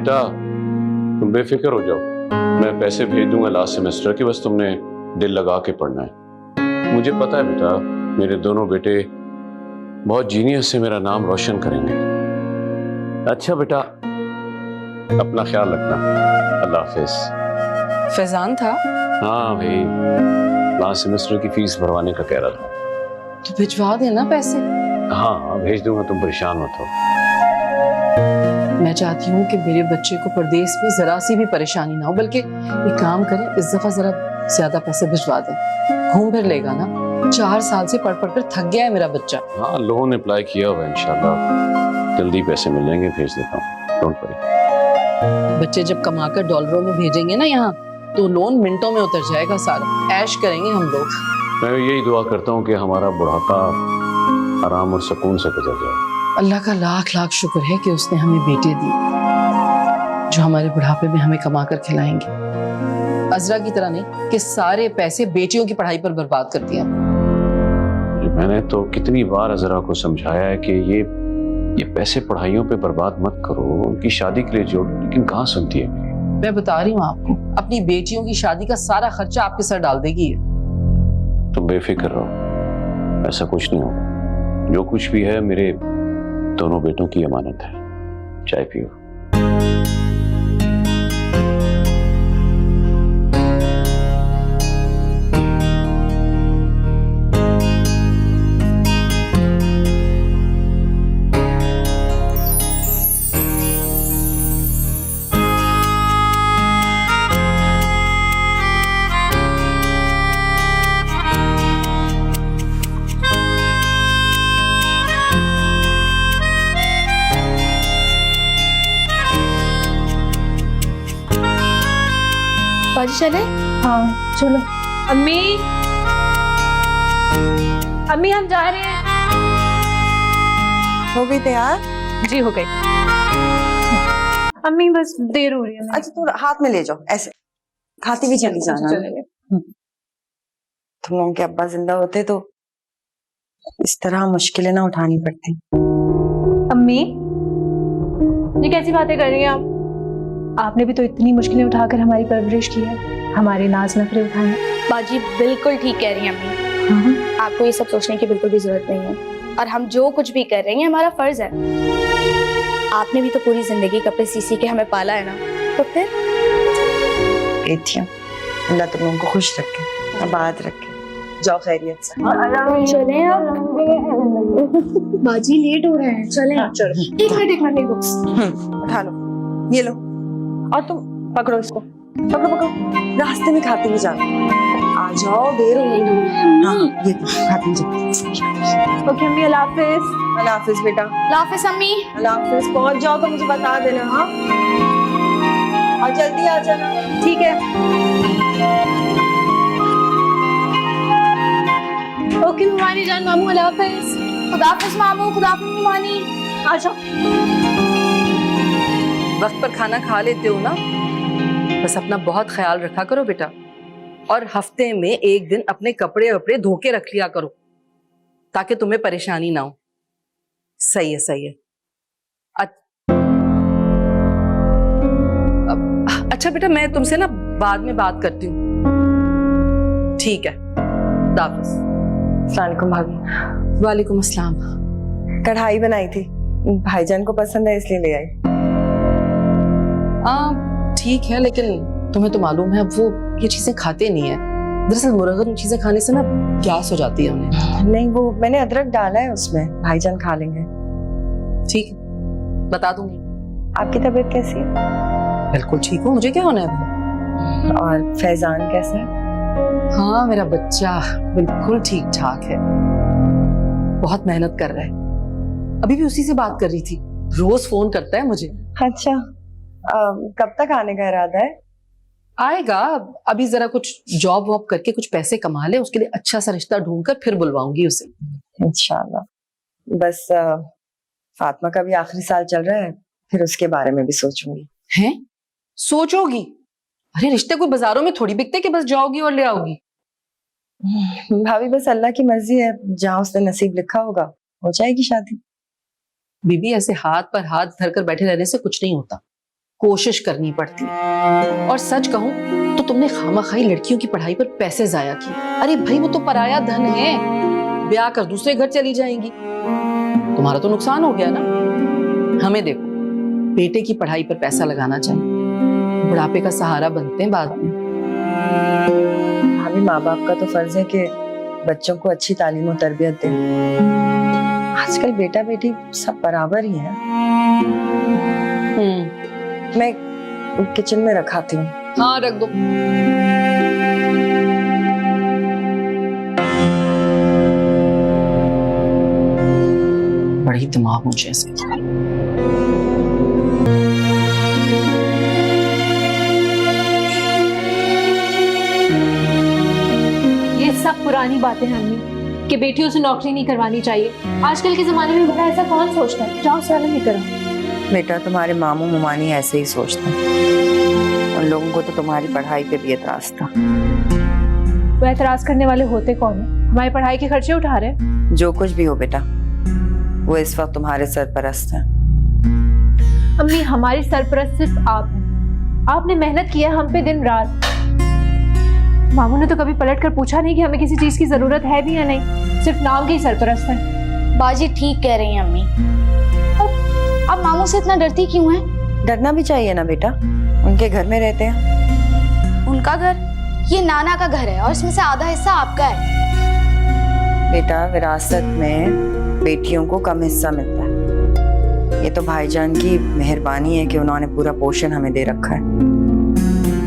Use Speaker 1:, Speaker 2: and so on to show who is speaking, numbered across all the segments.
Speaker 1: बेटा तुम बेफिक्र हो जाओ, मैं पैसे भेज दूंगा लास्ट सेमेस्टर के, बस तुमने दिल लगा के पढ़ना है। मुझे पता है बेटा, मेरे दोनों बेटे बहुत जीनियस से मेरा नाम रोशन करेंगे। अच्छा बेटा, अपना ख्याल रखना, अल्लाह हाफिज।
Speaker 2: फैजान था?
Speaker 1: हाँ भाई, लास्ट सेमेस्टर की फीस भरवाने का कह रहा था।
Speaker 2: तो भिजवा देना पैसे।
Speaker 1: हाँ हाँ भेज दूंगा, तुम परेशान मत हो।
Speaker 2: मैं चाहती हूँ कि मेरे बच्चे को परदेश में जरा सी भी परेशानी ना हो, बल्कि एक काम करें, इस दफा जरा ज्यादा पैसे भिजवा दें, घूम फिर लेगा ना। 4 साल से पढ़ पढ़ कर थक गया है मेरा बच्चा।
Speaker 1: हाँ लोन अप्लाई किया हुआ है, इंशाल्लाह जल्दी पैसे मिल जाएंगे, भेज देता हूँ, डोंट वरी।
Speaker 2: बच्चे जब कमाकर डॉलरों में भेजेंगे ना यहाँ, तो लोन मिनटों में उतर जाएगा सारा, ऐश करेंगे हम लोग।
Speaker 1: मैं यही दुआ करता हूँ कि हमारा बुढ़ापा आराम और सुकून से गुजर जाए।
Speaker 2: अल्लाह का लाख लाख शुक्र है कि उसने हमें बेटे दिए जो हमारे बुढ़ापे में हमें कमा कर खिलाएंगे। अजरा की तरह नहीं कि सारे पैसे बेटियों की पढ़ाई पर बर्बाद कर दिया।
Speaker 1: मैंने तो कितनी बार अजरा को समझाया है कि ये पैसे पढ़ाइयों पे बर्बाद मत करो, उनकी शादी के लिए जोड़, लेकिन कहाँ सुनती है।
Speaker 2: मैं बता रही हूँ आपको, अपनी बेटियों की शादी का सारा खर्चा आपके सर डाल देगी।
Speaker 1: तुम बेफिक्र रहो, ऐसा कुछ नहीं होगा। जो कुछ भी है मेरे दोनों बेटों की अमानत है। चाय पियो।
Speaker 3: बाजी चले?
Speaker 4: हाँ चलो।
Speaker 3: अम्मी, अम्मी हम जा रहे हैं।
Speaker 4: हो गई तैयार?
Speaker 3: जी हो गई। अम्मी बस देर हो रही है।
Speaker 4: अच्छा थोड़ा हाथ में ले जाओ, ऐसे खाती भी चली जाना। तुम लोगों के अब्बा जिंदा होते तो इस तरह मुश्किलें ना उठानी पड़ती।
Speaker 3: अम्मी ये कैसी बातें कर रही हैं आप? आपने भी तो इतनी मुश्किलें उठाकर हमारी परवरिश की है, हमारे नाज नखरे उठाए।
Speaker 5: बाजी बिल्कुल ठीक कह रही हैं अम्मी। आपको ये सब सोचने की बिल्कुल भी जरूरत नहीं है, और हम जो कुछ भी कर रहे हैं हमारा फर्ज है। आपने भी तो पूरी जिंदगी कपड़े सी के हमें पाला है ना, तो फिर
Speaker 4: अल्लाह तुम लोगों को खुश रखे, आबाद रखे। जाओ खैरियत से।
Speaker 5: चले बाजी लेट हो रहे हैं, चले। एक मिनट बुक्स
Speaker 4: उठा लो, ये लो, और तुम पकड़ो इसको, पकड़ो पकड़ो, रास्ते में खाती भी जाओ। आ जाओ, देर हो गई। हाँ ये खाती भी जाओ।
Speaker 3: ओके अम्मी, अल्लाह हाफिज।
Speaker 4: अल्लाह हाफिज बेटा।
Speaker 5: अल्लाह हाफिज अम्मी।
Speaker 4: अल्लाह हाफिज। पहुंच जाओ तो मुझे बता देना। हाँ और जल्दी आ जाना।
Speaker 3: ठीक है। ओके मानी जान, मामू अल्लाह हाफिज।
Speaker 5: खुदा हाफिज मामू, खुदा हाफिज मानी।
Speaker 3: आ जाओ।
Speaker 2: वक्त पर खाना खा लेते हो ना, बस अपना बहुत ख्याल रखा करो बेटा, और हफ्ते में एक दिन अपने कपड़े वपड़े धो के रख लिया करो ताकि तुम्हें परेशानी ना हो। सही है सही है। अच्छा बेटा, मैं तुमसे ना बाद में बात करती हूँ, ठीक है? दाफिज।
Speaker 4: अस्सलाम वालेकुम भाभी।
Speaker 2: वालेकुम अस्सलाम।
Speaker 4: कढ़ाई बनाई थी, भाईजान को पसंद है इसलिए ले आई।
Speaker 2: हाँ ठीक है, लेकिन तुम्हें तो मालूम है अब वो ये चीजें खाते नहीं है। दरअसल मुरगन चीजें खाने से ना गैस हो जाती है उन्हें।
Speaker 4: नहीं, वो मैंने अदरक डाला है उसमें, भाईजान खा लेंगे।
Speaker 2: ठीक है, बता दूंगी।
Speaker 4: आपकी तबीयत कैसी है?
Speaker 2: बिल्कुल ठीक हूँ, मुझे क्या होना है अभी।
Speaker 4: और फैजान कैसा है?
Speaker 2: हाँ मेरा बच्चा बिल्कुल ठीक ठाक है, बहुत मेहनत कर रहा है। अभी भी उसी से बात कर रही थी, रोज फोन करता है मुझे।
Speaker 4: अच्छा, कब तक आने का इरादा है?
Speaker 2: आएगा, अभी जरा कुछ जॉब वॉब करके कुछ पैसे कमा ले, उसके लिए अच्छा सा रिश्ता ढूंढकर फिर बुलवाऊंगी उसे
Speaker 4: इंशाल्लाह। बस फातिमा का भी आखिरी साल चल रहा है, फिर उसके बारे में भी सोचूंगी।
Speaker 2: हैं? सोचोगी? अरे रिश्ते कोई बाजारों में थोड़ी बिकते कि बस जाओगी और ले आओगी।
Speaker 4: भाभी बस अल्लाह की मर्जी है, जहाँ उसने नसीब लिखा होगा हो जाएगी शादी।
Speaker 2: बीबी ऐसे हाथ पर हाथ धरकर बैठे रहने से कुछ नहीं होता, कोशिश करनी पड़ती है। और सच कहूं तो तुमने खामखाई लड़कियों की पढ़ाई पर पैसे जाया किए। अरे भाई वो तो पराया धन है, ब्याह कर दूसरे घर चली जाएंगी, तुम्हारा तो नुकसान हो गया ना। हमें देखो, बेटे की पढ़ाई पर पैसा लगाना चाहिए, बुढ़ापे का सहारा बनते हैं बाद में।
Speaker 4: भाभी माँ बाप का तो फर्ज है कि बच्चों को अच्छी तालीम और तरबियत दें। आजकल बेटा बेटी सब बराबर ही है। मैं किचन में रखाती हूँ।
Speaker 2: हाँ रख दो। बड़ी दिमाग मुझे ऐसे।
Speaker 3: ये सब पुरानी बातें हैं अम्मी कि बेटियों से नौकरी नहीं करवानी चाहिए। आजकल के जमाने में भला ऐसा कौन सोचता है? जाओ साला नहीं करो।
Speaker 4: बेटा तुम्हारे मामू मुमानी ऐसे ही सोचते हैं। उन लोगों को तो तुम्हारी पढ़ाई पे भी एतराज था।
Speaker 3: वो एतराज करने वाले होते कौन है? हमारी पढ़ाई के खर्चे उठा रहे हैं।
Speaker 4: जो कुछ भी हो बेटा, वो इस वक्त तुम्हारे सरपरस्त हैं।
Speaker 3: अम्मी हमारी सरपरस्त सिर्फ आप हैं। आपने मेहनत किया हम पे दिन रात। मामू ने तो कभी पलट कर पूछा नहीं कि हमें किसी चीज की जरूरत है भी या नहीं, सिर्फ नाम के ही सरपरस्त है।
Speaker 5: बाजी ठीक कह रही हैं अम्मी। अब मामू से इतना डरती क्यों हैं?
Speaker 4: डरना भी चाहिए ना बेटा, उनके घर में रहते हैं।
Speaker 5: उनका घर? ये नाना का घर है और इसमें से आधा हिस्सा आपका है।
Speaker 4: बेटा विरासत में बेटियों को कम हिस्सा मिलता है। ये तो भाईजान की मेहरबानी है कि उन्होंने पूरा पोषण हमें दे रखा है।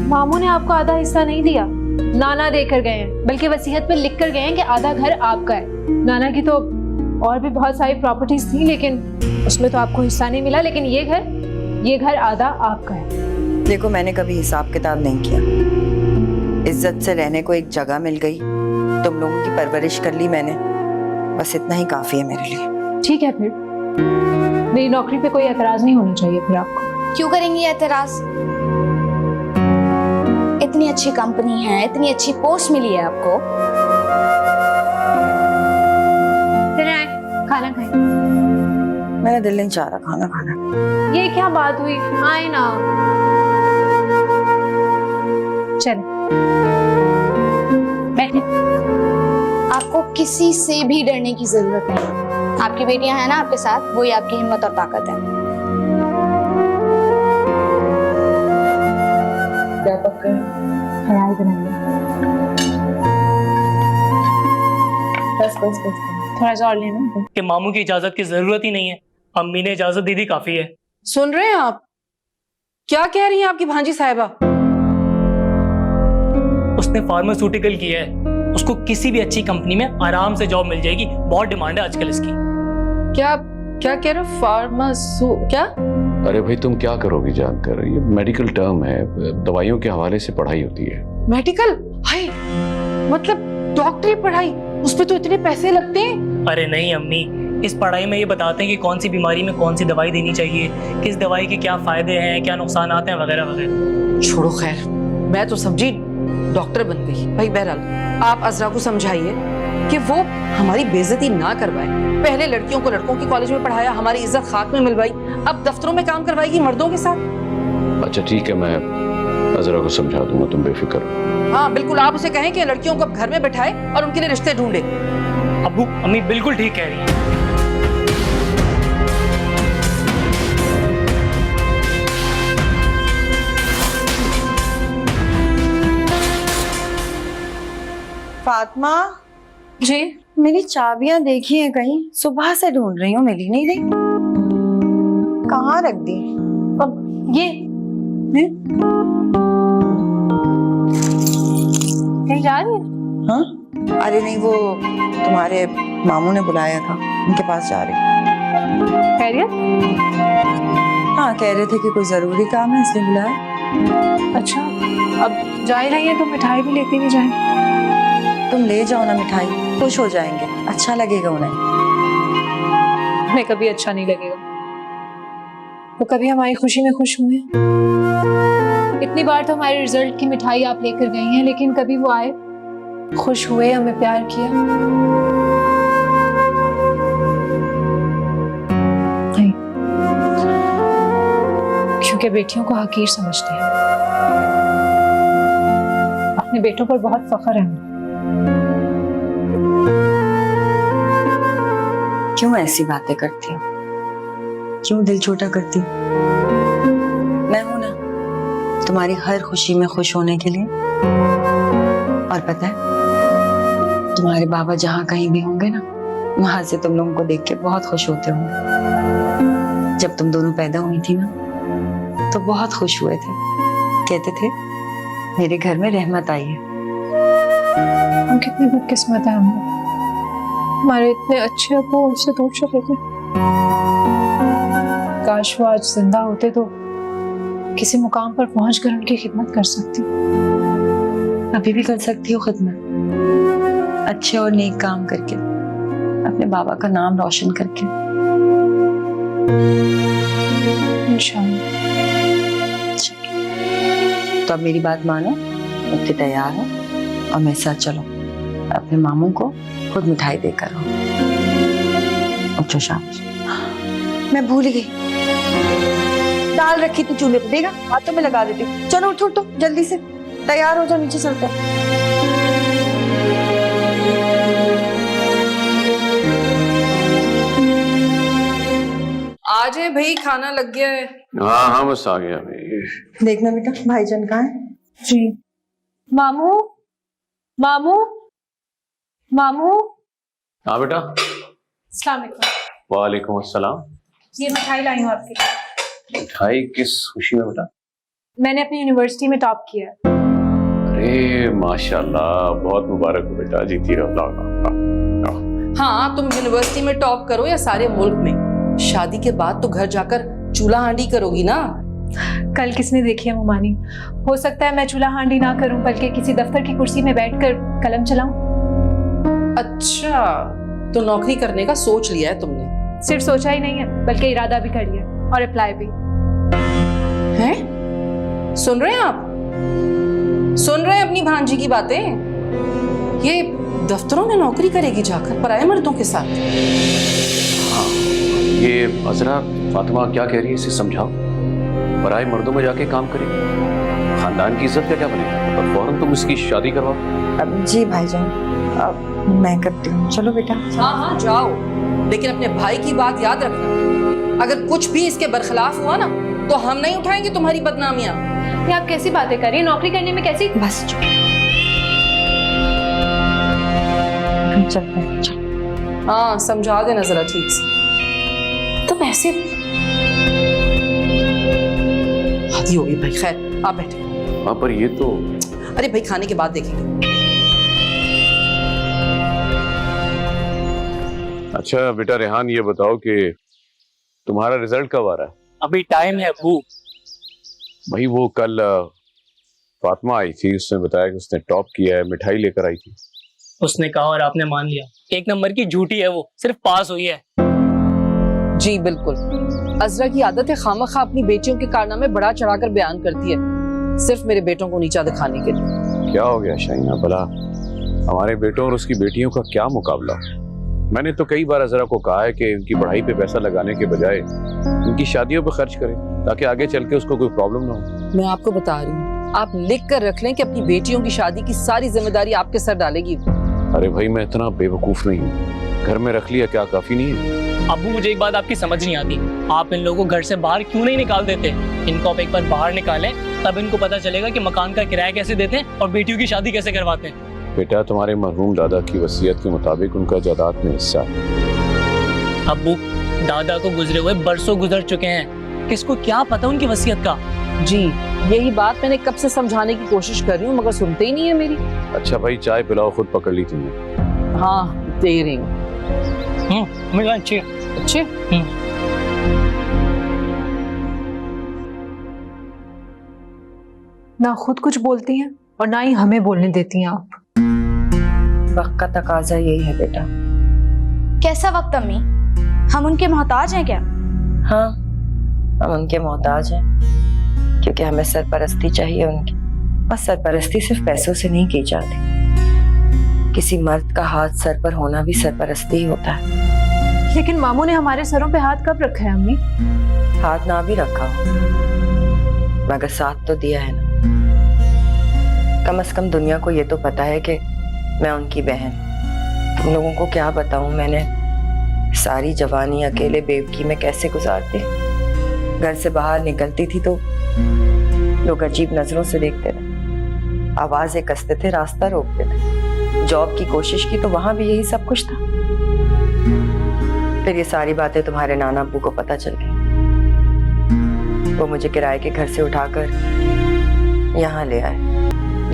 Speaker 3: मामू ने आपको आधा हिस्सा नहीं दिया, नाना देकर गए हैं, बल्कि वसीयत में लिख कर गए हैं कि आधा घर आपका है। नाना की तो और भी बहुत सारी प्रॉपर्टीज थी, लेकिन उसमें तो आपको हिस्सा नहीं मिला। लेकिन ये घर आधा आपका है।
Speaker 4: देखो मैंने कभी हिसाब किताब नहीं किया। इज्जत से रहने को एक जगह मिल गई, तुम लोगों की परवरिश कर ली मैंने, बस इतना ही काफी है मेरे लिए।
Speaker 3: ठीक है, फिर मेरी नौकरी पे कोई एतराज नहीं होना चाहिए फिर आपको।
Speaker 5: क्यों करेंगी एतराज? इतनी अच्छी कंपनी है, इतनी अच्छी पोस्ट मिली है आपको।
Speaker 3: खाना खाएं।
Speaker 4: मेरा दिल नहीं चाह रहा खाना खाना।
Speaker 3: ये क्या बात हुई? आए ना, चल बैठे।
Speaker 5: आपको किसी से भी डरने की जरूरत नहीं। आपकी बेटियां हैं ना आपके साथ, वही आपकी हिम्मत और ताकत है।
Speaker 4: क्या पक्का
Speaker 3: हराई बनाएंगे।
Speaker 4: बस
Speaker 3: थोड़ा सा और लेना।
Speaker 6: कि मामू की इजाजत की जरूरत ही नहीं है, अम्मी ने इजाजत दे दी काफी है।
Speaker 2: सुन रहे हैं आप? क्या कह रही हैं आपकी भांजी साहिबा?
Speaker 6: उसने फार्मास्यूटिकल किया है, उसको किसी भी अच्छी कंपनी में आराम से जॉब मिल जाएगी। बहुत डिमांड है आजकल इसकी।
Speaker 2: क्या क्या कह रहे हो? फार्मासू क्या?
Speaker 1: अरे भाई तुम क्या करोगी जानकर, ये मेडिकल टर्म है, दवाइयों के हवाले से पढ़ाई होती है।
Speaker 2: मेडिकल? हाय, मतलब डॉक्टरी पढ़ाई, उस पे तो इतने पैसे लगते हैं।
Speaker 6: अरे नहीं अम्मी, इस पढ़ाई में ये बताते हैं कि कौन सी बीमारी में कौन सी दवाई देनी चाहिए, किस दवाई के क्या फायदे हैं, क्या नुकसान आते हैं, वगैरह वगैरह।
Speaker 2: छोड़ो खैर, मैं तो समझी डॉक्टर बन गई। भाई बहरहाल आप अजरा को समझाइए कि वो हमारी बेइज्जती ना करवाए। पहले लड़कियों को लड़कों के कॉलेज में पढ़ाया, हमारी इज्जत खाक में मिलवाई, अब दफ्तरों में काम करवाएगी मर्दों के साथ।
Speaker 1: अच्छा ठीक है, मैं अजरा को समझा दूंगा, तुम बेफिक्र हो।
Speaker 2: हाँ बिल्कुल, आप उसे कहें कि लड़कियों को अब घर में बैठाए और उनके लिए रिश्ते ढूंढे।
Speaker 6: अब्बू अम्मी बिल्कुल ठीक कह रही है।
Speaker 4: फातिमा
Speaker 3: जी
Speaker 4: मेरी चाबियां देखी है कहीं? सुबह से ढूंढ रही हूँ, मिली नहीं रही। कहाँ रख दी?
Speaker 3: अब ये कहीं जा रही है?
Speaker 4: हाँ? अरे नहीं, वो तुम्हारे मामू ने बुलाया था, उनके पास जा रही।
Speaker 3: खैरियत?
Speaker 4: हाँ कह रहे थे कि कोई जरूरी काम है इसलिए बुलाया।
Speaker 3: अच्छा, अब जा ही रही है तो मिठाई भी लेती नहीं जाए।
Speaker 4: तुम ले जाओ ना मिठाई, खुश हो जाएंगे, अच्छा लगेगा उन्हें।
Speaker 3: हमें कभी अच्छा नहीं लगेगा, वो कभी हमारी खुशी में खुश हुए। इतनी बार तो हमारे रिजल्ट की मिठाई आप लेकर गई हैं, लेकिन कभी वो आए, खुश हुए, हमें प्यार किया नहीं। क्यों? क्योंकि बेटियों को हकीर समझते हैं। अपने बेटों पर बहुत फख्र है।
Speaker 4: क्यों ऐसी बातें करती हो? क्यों दिल छोटा करती हो? मैं हूं ना तुम्हारी हर खुशी में खुश होने के लिए। और पता है, तुम्हारे बाबा जहां कहीं भी होंगे ना, वहां से तुम लोगों को देख के बहुत खुश होते होंगे। जब तुम दोनों पैदा हुई थी ना, तो बहुत खुश हुए थे, कहते थे मेरे घर में रहमत आई है।
Speaker 3: हम कितने बदकिस्मत हैं, हम लोग। हमारे इतने अच्छे अब्बू उनसे दूर चले गए। काश वो आज जिंदा होते तो किसी मुकाम पर पहुंचकर उनकी खिदमत कर सकती।
Speaker 4: अभी भी कर सकती हो खिदमत, अच्छे और नेक काम करके, अपने बाबा का नाम रोशन करके।
Speaker 3: इंशाअल्लाह।
Speaker 4: तो अब मेरी बात मानो, अब तो तैयार हो और मेरे साथ चलो, अपने मामू को खुद मिठाई देकर आओ। अच्छा शाबाश, मैं भूल गई, दाल रखी थी चूल्हे पे, देगा हाथों में लगा देती हूँ। चलो उठो उठो, जल्दी से तैयार हो जाओ, नीचे चलते हैं।
Speaker 2: आ जाए भाई, खाना लग गया है।
Speaker 1: हाँ हाँ बस आ गया भाई।
Speaker 4: देखना बेटा भाईजान कहाँ है?
Speaker 3: जी। मामू, मामू, मामू।
Speaker 1: हाँ बेटा।
Speaker 3: अस्सलाम वालेकुम।
Speaker 1: वालेकुम अस्सलाम।
Speaker 3: ये मिठाई लाई हूँ आपके लिए।
Speaker 1: मिठाई किस खुशी में बेटा?
Speaker 3: मैंने अपनी यूनिवर्सिटी में टॉप किया है।
Speaker 1: अरे माशाल्लाह, बहुत मुबारक हो बेटा, जीती रहो। लाओ लाओ लाओ।
Speaker 2: हाँ, तुम यूनिवर्सिटी में टॉप करो या सारे मुल्क में, शादी के बाद तो घर जाकर चूल्हा हांडी करोगी ना।
Speaker 3: कल किसने देखी है मुमानी? हो सकता है मैं चूल्हा हांडी ना करूं, बल्कि किसी दफ्तर की कुर्सी में बैठकर कलम चलाऊं।
Speaker 2: अच्छा, तो नौकरी करने का सोच लिया है तुमने?
Speaker 3: सिर्फ सोचा ही नहीं है, बल्कि इरादा भी कर लिया और अप्लाई भी।
Speaker 2: हैं? सुन रहे हैं आप? सुन रहे हैं अपनी भांजी की बातें? ये दफ्तरों में नौकरी करेगी जाकर पराये मर्दों के साथ?
Speaker 1: हाँ, ये अजरा फातिमा क्या कह रही है, इसे समझाओ। पराये मर्दों में जाके काम करेगी, खानदान की इज्जत का क्या बनेगा? और फौरन तुम इसकी शादी करवाओ।
Speaker 4: जी भाईजान, अब मैं करती हूँ, चलो बेटा।
Speaker 2: हाँ हाँ जाओ, लेकिन अपने भाई की बात याद रखना, अगर कुछ भी इसके बरखिलाफ हुआ ना तो हम नहीं उठाएंगे तुम्हारी बदनामियां।
Speaker 3: ये आप कैसी बातें कर रही हैं? नौकरी करने में कैसी?
Speaker 4: बस चुप, चलते हैं, चल।
Speaker 2: हाँ, समझा देना जरा ठीक से। तुम ऐसे हद ही होगी भाई। खैर आप बैठे।
Speaker 1: हाँ पर ये तो,
Speaker 2: अरे भाई खाने के बाद देखेंगे।
Speaker 1: अच्छा बेटा रेहान, ये बताओ कि तुम्हारा रिजल्ट कब आ रहा है?
Speaker 6: अभी टाइम है अब्बू।
Speaker 1: भाई वो कल फातिमा आई थी, उसने बताया कि उसने टॉप किया है, मिठाई लेकर आई थी।
Speaker 6: उसने कहा और आपने मान लिया। एक नंबर की झूठी है वो, सिर्फ पास हुई है।
Speaker 2: जी बिल्कुल, अजरा की आदत है खामखा अपनी बेटियों के कारनामे बढ़ा चढ़ाकर बयान करती है, सिर्फ मेरे बेटों को नीचा दिखाने के लिए।
Speaker 1: क्या हो गया शाइना, भला हमारे बेटों और उसकी बेटियों का क्या मुकाबला? मैंने तो कई बार अजरा को कहा है कि उनकी पढ़ाई पे पैसा लगाने के बजाय उनकी शादियों पे खर्च करें, ताकि आगे चल के उसको कोई प्रॉब्लम ना हो।
Speaker 2: मैं आपको बता रही हूँ, आप लिख कर रख लें कि अपनी बेटियों की शादी की सारी जिम्मेदारी आपके सर डालेगी।
Speaker 1: अरे भाई मैं इतना बेवकूफ नहीं हूँ, घर में रख लिया क्या काफी नहीं है?
Speaker 6: अब्बू मुझे एक बात आपकी समझ नहीं आती, आप इन लोगों को घर से बाहर क्यों नहीं निकाल देते? इनको आप एक बार बाहर निकालें, तब इनको पता चलेगा कि मकान का किराया कैसे देते हैं और बेटियों की शादी कैसे करवाते हैं।
Speaker 1: बेटा तुम्हारे मरहूम दादा की वसीयत के मुताबिक उनका जायदाद में हिस्सा है।
Speaker 6: अब्बू दादा को गुजरे हुए बरसों गुजर चुके हैं, किसको क्या पता उनकी वसीयत का।
Speaker 2: जी यही बात मैंने कब से समझाने की कोशिश कर रही हूँ, मगर सुनते ही नहीं है मेरी।
Speaker 1: अच्छा भाई चाय पिलाओ, खुद पकड़ ली तुमने।
Speaker 2: हाँ दे रही हूँ।
Speaker 6: मिला अच्छी
Speaker 2: अच्छे।
Speaker 3: ना खुद कुछ बोलती हैं और ना ही हमें बोलने देती हैं आप।
Speaker 4: वक्त का तकाजा यही है बेटा।
Speaker 5: कैसा वक्त अम्मी? हम उनके मोहताज हैं क्या?
Speaker 4: हाँ, हम उनके मोहताज हैं, क्योंकि हमें सरपरस्ती चाहिए उनकी। और सरपरस्ती सिर्फ पैसों से नहीं की जाती, किसी मर्द का हाथ सर पर होना भी सरपरस्ती ही होता है।
Speaker 3: लेकिन मामू ने हमारे सरों पे हाथ कब रखा है अम्मी?
Speaker 4: हाथ ना भी रखा हो मगर साथ तो दिया है ना। कम से कम दुनिया को ये तो पता है कि मैं उनकी बहन। तुम लोगों को क्या बताऊं, मैंने सारी जवानी अकेले बेवकी में कैसे गुजारती। घर से बाहर निकलती थी तो लोग अजीब नजरों से देखते थे, आवाजें कसते थे, रास्ता रोकते थे। जॉब की कोशिश की तो वहां भी यही सब कुछ था। फिर ये सारी बातें तुम्हारे नाना अब्बू को पता चल गई। वो मुझे किराए के घर से उठाकर यहाँ ले आए।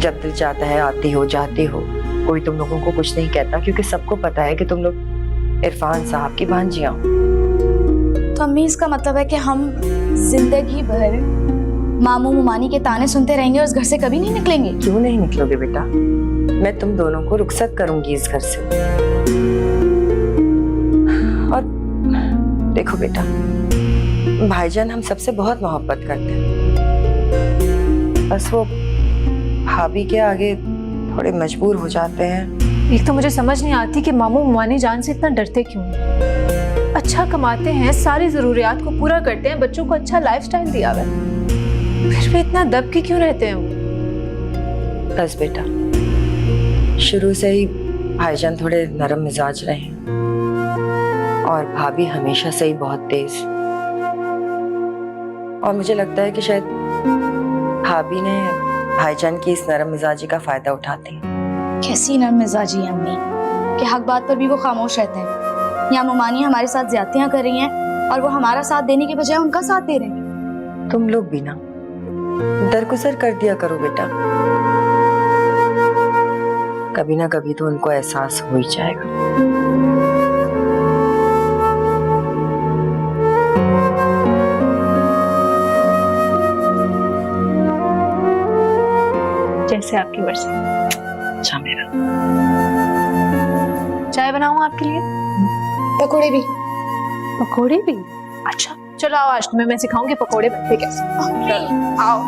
Speaker 4: जब दिल चाहता है आती हो, जाती हो, कोई तुम लोगों को कुछ नहीं कहता, क्योंकि सबको पता है कि तुम लोग इरफान साहब की भांजियां हो।
Speaker 5: तो अम्मी इसका मतलब है कि हम जिंदगी भर मामू मुमानी के ताने सुनते रहेंगे और इस घर से कभी नहीं निकलेंगे?
Speaker 4: क्यों नहीं निकलोगे बेटा? मैं तुम दोनों को रुखसत करूंगी इस घर से। और देखो बेटा, भाईजान हम सबसे बहुत मोहब्बत करते हैं, बस वो भाभी के आगे थोड़े मजबूर हो जाते हैं।
Speaker 3: एक तो मुझे समझ नहीं आती कि मामू मुमानी जान से इतना डरते क्यों हैं। अच्छा कमाते हैं, सारी जरूरियात को पूरा करते हैं, बच्चों को अच्छा लाइफस्टाइल दिया हुआ है, फिर भी इतना दब के क्यों रहते हैं वो?
Speaker 4: बस बेटा, शुरू से ही भाईजान थोड़े नरम मिजाज रहे हैं और भाभी हमेशा से ही बहुत तेज। और मुझे लगता है कि शायद भाभी ने भाईजान की इस नरम मिजाजी का फायदा उठाती है।
Speaker 5: कैसी नरम मिजाजी है अम्मी कि हक बात पर भी वो खामोश रहते हैं। यहाँ मुमानी हमारे साथ ज्यादतियां कर रही हैं और वो हमारा साथ देने के बजाय उनका साथ दे रहे हैं।
Speaker 4: तुम लोग भी ना दरगुजर कर दिया करो बेटा, कभी ना कभी तो उनको एहसास हो ही जाएगा।
Speaker 3: जैसे आपकी मर्जी।
Speaker 4: अच्छा मेरा
Speaker 3: चाय बनाऊं आपके लिए?
Speaker 5: पकोड़े भी।
Speaker 3: पकोड़े भी? अच्छा चलो आओ, आज तुम्हें मैं सिखाऊंगी पकोड़े बनते कैसे। चलो आओ।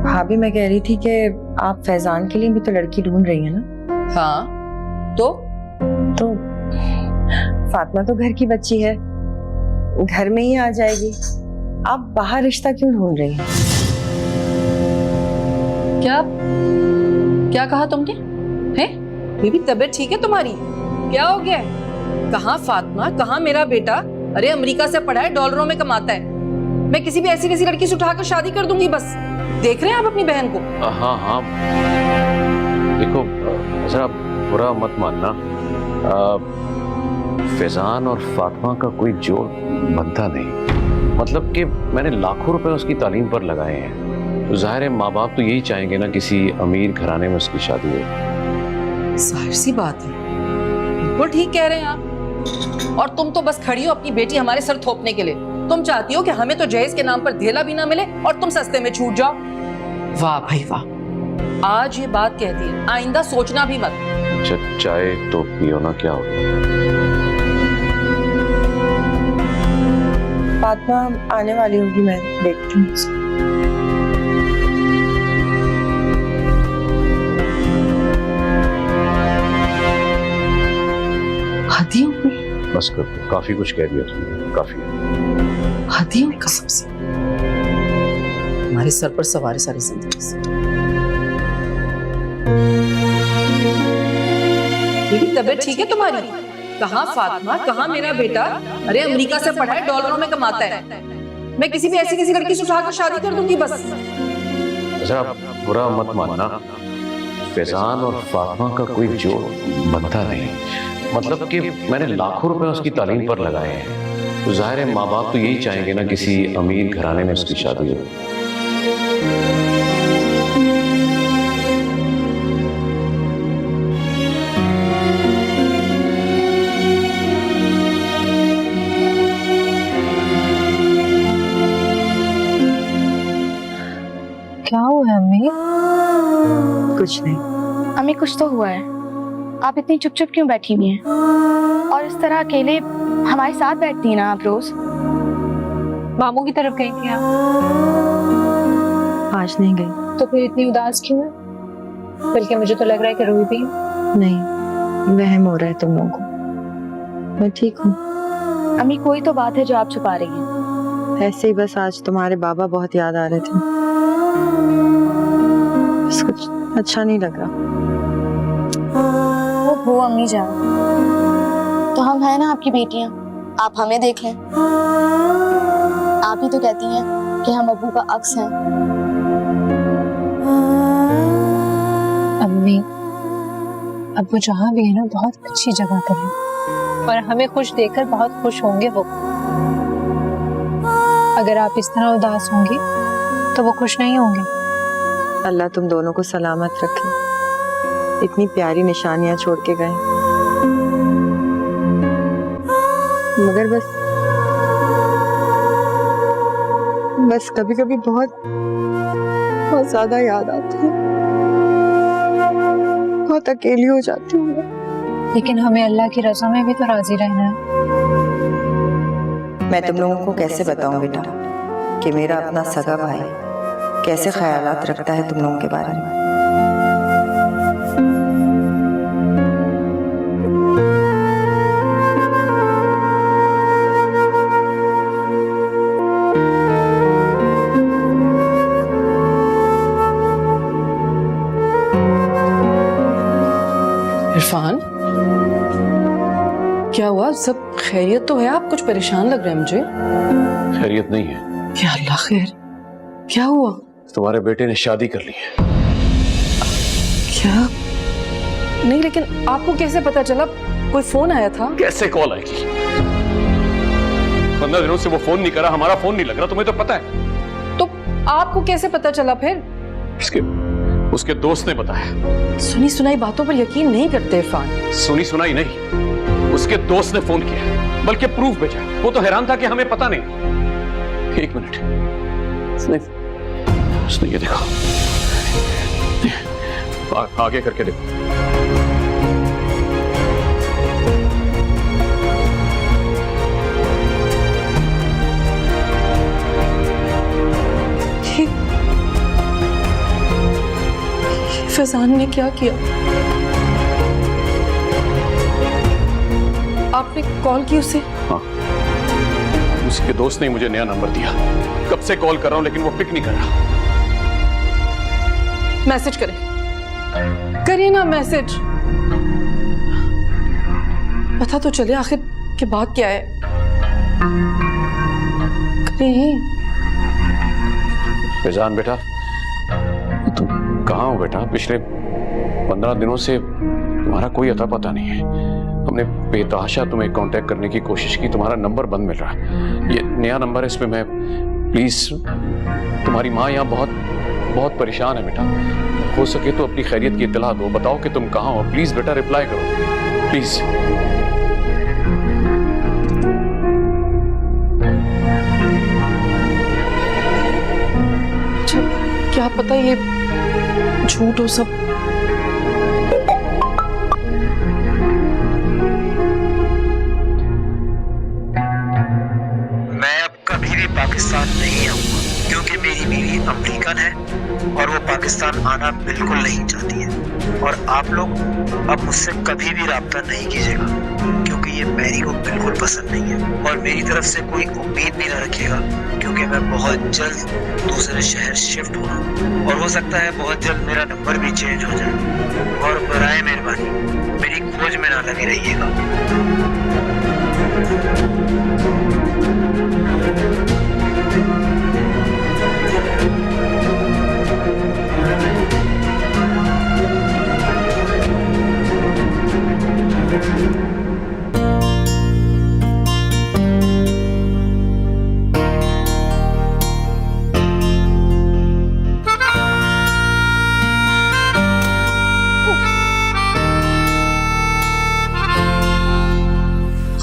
Speaker 4: भाभी मैं कह रही थी कि आप फैजान के लिए भी तो लड़की ढूंढ रही है ना?
Speaker 2: हाँ तो
Speaker 4: फातिमा तो घर की बच्ची है, घर में ही आ जाएगी। आप बाहर रिश्ता क्यों ढूंढ रही हैं?
Speaker 2: क्या क्या कहा तुमने? हैं? बेबी तबीयत ठीक है तुम्हारी? क्या हो गया? कहाँ फातिमा, कहाँ मेरा बेटा? अरे अमेरिका से पढ़ा है, डॉलरों में कमाता है। मैं किसी भी ऐसी लड़की से उठाकर शादी कर दूंगी बस। देख रहे हैं आप अपनी बहन को?
Speaker 1: हाँ हाँ, देखो जरा बुरा मत मानना, फैजान और फातिमा का कोई जोड़ बनता नहीं। मतलब कि मैंने लाखों रुपए उसकी तालीम पर लगाए हैं, तो जाहिर है माँ बाप तो यही चाहेंगे ना किसी अमीर घराने में उसकी शादी हो।
Speaker 2: जाहिर सी बात है, बिल्कुल ठीक कह रहे हैं आप। और तुम तो बस खड़ी हो अपनी बेटी हमारे सर थोपने के लिए। तुम चाहती हो कि हमें तो जहेज के नाम पर धेला भी ना मिले और तुम सस्ते में छूट जाओ। वाह भाई वाह, आज ये बात कह दी, आइंदा सोचना भी मत।
Speaker 1: चाय तो पियो ना, क्या हो?
Speaker 4: फातिमा आने वाली होगी, मैं देखती हूँ उसको।
Speaker 2: हदियों में
Speaker 1: बस कर, काफी कुछ कह दिया तुमने, काफी है।
Speaker 2: हदियों में कसम से हमारे सर पर सवार सारी जिंदगी से। बेबी तबीयत ठीक है तुम्हारी? कहाँ फातिमा, कहाँ मेरा बेटा? अरे अमेरिका से पढ़ा है, डॉलरों में कमाता है। मैं किसी भी ऐसी लड़की से उठाकर शादी कर दूंगी बस।
Speaker 1: जरा बुरा मत मानना, फैजान और फातिमा का कोई जोड़ बनता नहीं। मतलब कि मैंने लाखों रुपए उसकी तालीम पर लगाए हैं, तो जाहिर है माँ बाप तो यही चाहेंगे ना किसी अमीर घराने में उसकी शादी हो।
Speaker 3: क्या हुआ है अम्मी?
Speaker 4: कुछ नहीं।
Speaker 5: अम्मी कुछ तो हुआ है। आप इतनी चुप चुप क्यों बैठी हुई हैं? और इस तरह अकेले हमारे साथ बैठती हैं ना आप रोज?
Speaker 3: मामू की तरफ गई थी आप?
Speaker 4: आज नहीं गई।
Speaker 3: तो फिर इतनी उदास क्यों है? बल्कि मुझे तो लग रहा है कि रोई भी है।
Speaker 4: नहीं, वहम हो रहा है तुम लोगों को। मैं ठीक हूँ।
Speaker 5: अम्मी कोई तो बात है जो आप छुपा रही हैं।
Speaker 4: ऐसे ही बस आज तुम्हारे बाबा बहुत याद आ रहे थे। बस कुछ अच्छा नहीं लग रहा।
Speaker 5: वो अम्मी जान, तो हम है ना आपकी बेटियां, आप हमें देख लें। आप ही तो कहती हैं कि हम अब्बू का अक्स हैं।
Speaker 3: अम्मी, अब्बू जहाँ भी है ना बहुत अच्छी जगह पर है और हमें खुश देखकर बहुत खुश होंगे वो। अगर आप इस तरह उदास होंगी तो वो खुश नहीं होंगे।
Speaker 4: अल्लाह तुम दोनों को सलामत रखे। इतनी प्यारी निशानियां छोड़ के गए, मगर बस कभी कभी बहुत ज्यादा याद आती है। बहुत अकेली हो जाती हूँ मैं।
Speaker 3: लेकिन हमें अल्लाह की रज़ा में भी तो राजी रहना है।
Speaker 4: मैं तुम लोगों को कैसे बताऊं बेटा कि मेरा अपना सगा भाई कैसे ख्यालात रखता है तुम लोगों के बारे में।
Speaker 2: इरफान, क्या हुआ? सब खैरियत तो है? आप कुछ परेशान लग रहे हैं मुझे।
Speaker 1: खैरियत नहीं है।
Speaker 2: क्या अल्लाह खैर, क्या हुआ?
Speaker 1: तुम्हारे बेटे ने शादी कर ली है।
Speaker 2: क्या? नहीं, लेकिन आपको कैसे पता चला? कोई फोन आया था?
Speaker 1: कैसे कॉल आएगी? 15 दिनों से वो फोन नहीं करा, हमारा फोन नहीं लग रहा, तुम्हें तो पता है।
Speaker 2: तो आपको कैसे पता चला फिर?
Speaker 1: उसके दोस्त ने बताया।
Speaker 2: सुनी सुनाई बातों पर यकीन नहीं करते इरफान।
Speaker 1: सुनी सुनाई नहीं, उसके दोस्त ने फोन किया, बल्कि प्रूफ भेजा। वो तो हैरान था कि हमें पता नहीं। एक मिनट, उसने ये देखो, आगे करके देखो।
Speaker 2: फैजान ने क्या किया? आपने कॉल की उसे?
Speaker 1: हाँ, उसके दोस्त ने मुझे नया नंबर दिया। कब से कॉल कर रहा हूं लेकिन वो पिक नहीं कर रहा।
Speaker 2: मैसेज करें, करिए ना मैसेज। पता तो चले आखिर की बात क्या है। करिए।
Speaker 1: फैजान बेटा, तुम कहाँ हो बेटा? पिछले 15 दिनों से तुम्हारा कोई अता पता नहीं है। हमने बेतहाशा तुम्हें कांटेक्ट करने की कोशिश की, तुम्हारा नंबर बंद मिल रहा है। ये नया नंबर है, इस पे मैं प्लीज, तुम्हारी माँ यहाँ बहुत बहुत परेशान है बेटा। हो सके तो अपनी खैरियत की इत्तला दो, बताओ कि तुम कहाँ हो। प्लीज बेटा रिप्लाई करो प्लीज।
Speaker 2: क्या पता ये झूठ हो सब।
Speaker 7: मैं अब कभी भी पाकिस्तान नहीं आऊंगा क्योंकि मेरी बीवी अमेरिकन है और वो पाकिस्तान आना बिल्कुल नहीं चाहती है। और आप लोग अब मुझसे कभी भी राब्ता नहीं कीजिएगा क्योंकि ये मैरी को बिल्कुल पसंद नहीं है। और मेरी तरफ से कोई उम्मीद भी ना रखिएगा क्योंकि मैं बहुत जल्द दूसरे शहर शिफ्ट हुआ और हो सकता है बहुत जल्द मेरा नंबर भी चेंज हो जाए। और बराए मेहरबानी मेरी खोज में ना लगे रहिएगा।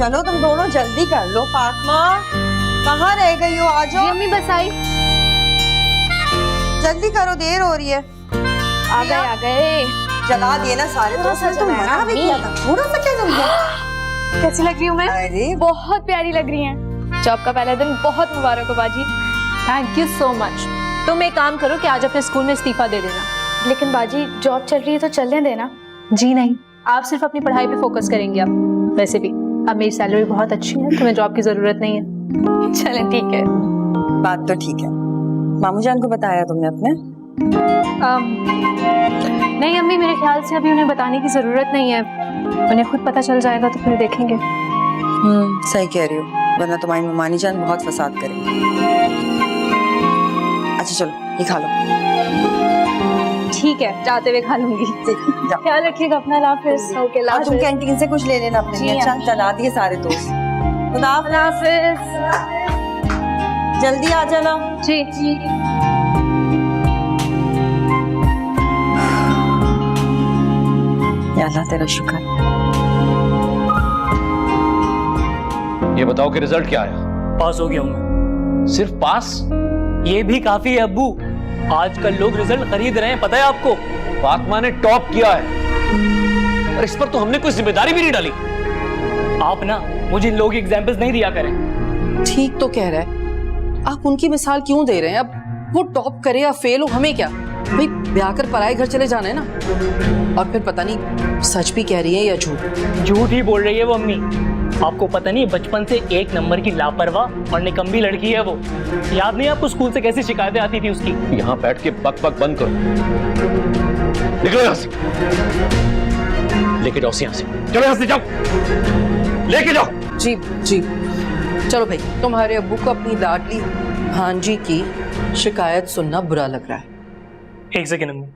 Speaker 4: चलो तुम दोनों जल्दी कर लो। फातिमा कहाँ रह गई हो? आ जाओ।
Speaker 5: अम्मी बस आई।
Speaker 4: जल्दी करो, देर हो रही है।
Speaker 5: आ गए।
Speaker 4: जला दिए ना सारे। तो तो मना भी किया था, थोड़ा सा क्या जल गया?
Speaker 5: कैसी लग रही हूँ मैं?
Speaker 4: अरे
Speaker 5: बहुत प्यारी लग रही हैं। जॉब का पहला दिन बहुत मुबारक हो बाजी।
Speaker 3: Thank you so much. तुम एक काम करो कि आज अपने स्कूल में इस्तीफा दे देना।
Speaker 5: लेकिन बाजी जॉब चल रही है तो चलने देना।
Speaker 3: जी नहीं, आप सिर्फ अपनी पढ़ाई पे फोकस करेंगे अब। वैसे भी अब मेरी सैलरी बहुत अच्छी है, तुम्हें जॉब की जरूरत नहीं है।
Speaker 5: चलें ठीक है।
Speaker 4: बात तो ठीक है। मामू जान को बताया तुमने अपने?
Speaker 3: नहीं अम्मी, मेरे ख्याल से अभी उन्हें बताने की जरूरत नहीं है। उन्हें खुद पता चल जाएगा तो फिर देखेंगे।
Speaker 4: सही कह रही हो, वरना तुम्हारी ममानी जान बहुत फसाद करेगी। अच्छा चलो ये खा लो।
Speaker 3: ठीक है, जाते हुए खा लूंगी। ख्याल रखिएगा अपना। अल्लाह हाफिज़। ओके,
Speaker 4: और तुम कैंटीन से कुछ ले लेना अपने लिए। अच्छा चला दिए सारे दोस्त। खुदा हाफिज़। जल्दी आ जाना।
Speaker 3: जी जी।
Speaker 4: या अल्लाह तेरा शुक्र।
Speaker 1: ये बताओ कि रिजल्ट क्या आया?
Speaker 6: पास हो गया हूँ मैं।
Speaker 1: सिर्फ पास?
Speaker 6: ये भी काफी है अब्बू। आजकल लोग रिजल्ट खरीद रहे हैं, पता है आपको?
Speaker 1: फातिमा ने टॉप किया है और इस पर तो हमने कोई जिम्मेदारी भी नहीं डाली।
Speaker 6: आप ना मुझे इन लोगों की एग्जाम्पल्स नहीं दिया करें।
Speaker 2: ठीक तो कह रहा है, आप उनकी मिसाल क्यों दे रहे हैं? अब वो टॉप करे या फेल हो, हमें क्या भाई? ब्याह कर पराए घर चले जाना है ना। और फिर पता नहीं सच भी कह रही है या झूठ।
Speaker 6: झूठ ही बोल रही है वो अम्मी। आपको पता नहीं, बचपन से एक नंबर की लापरवाह और निकम्मी लड़की है वो। याद नहीं आपको स्कूल से कैसी शिकायतें आती थी उसकी?
Speaker 1: यहाँ बैठ के बक बक बंद करो, निकलो यहाँ से। लेके जाओ यहाँ से, चलो यहाँ से जाओ, लेके जाओ।
Speaker 2: जी जी चलो भाई, तुम्हारे अब्बू को अपनी लाडली भांजी की शिकायत सुनना बुरा लग रहा है।
Speaker 6: एक सेकंड अम्मी,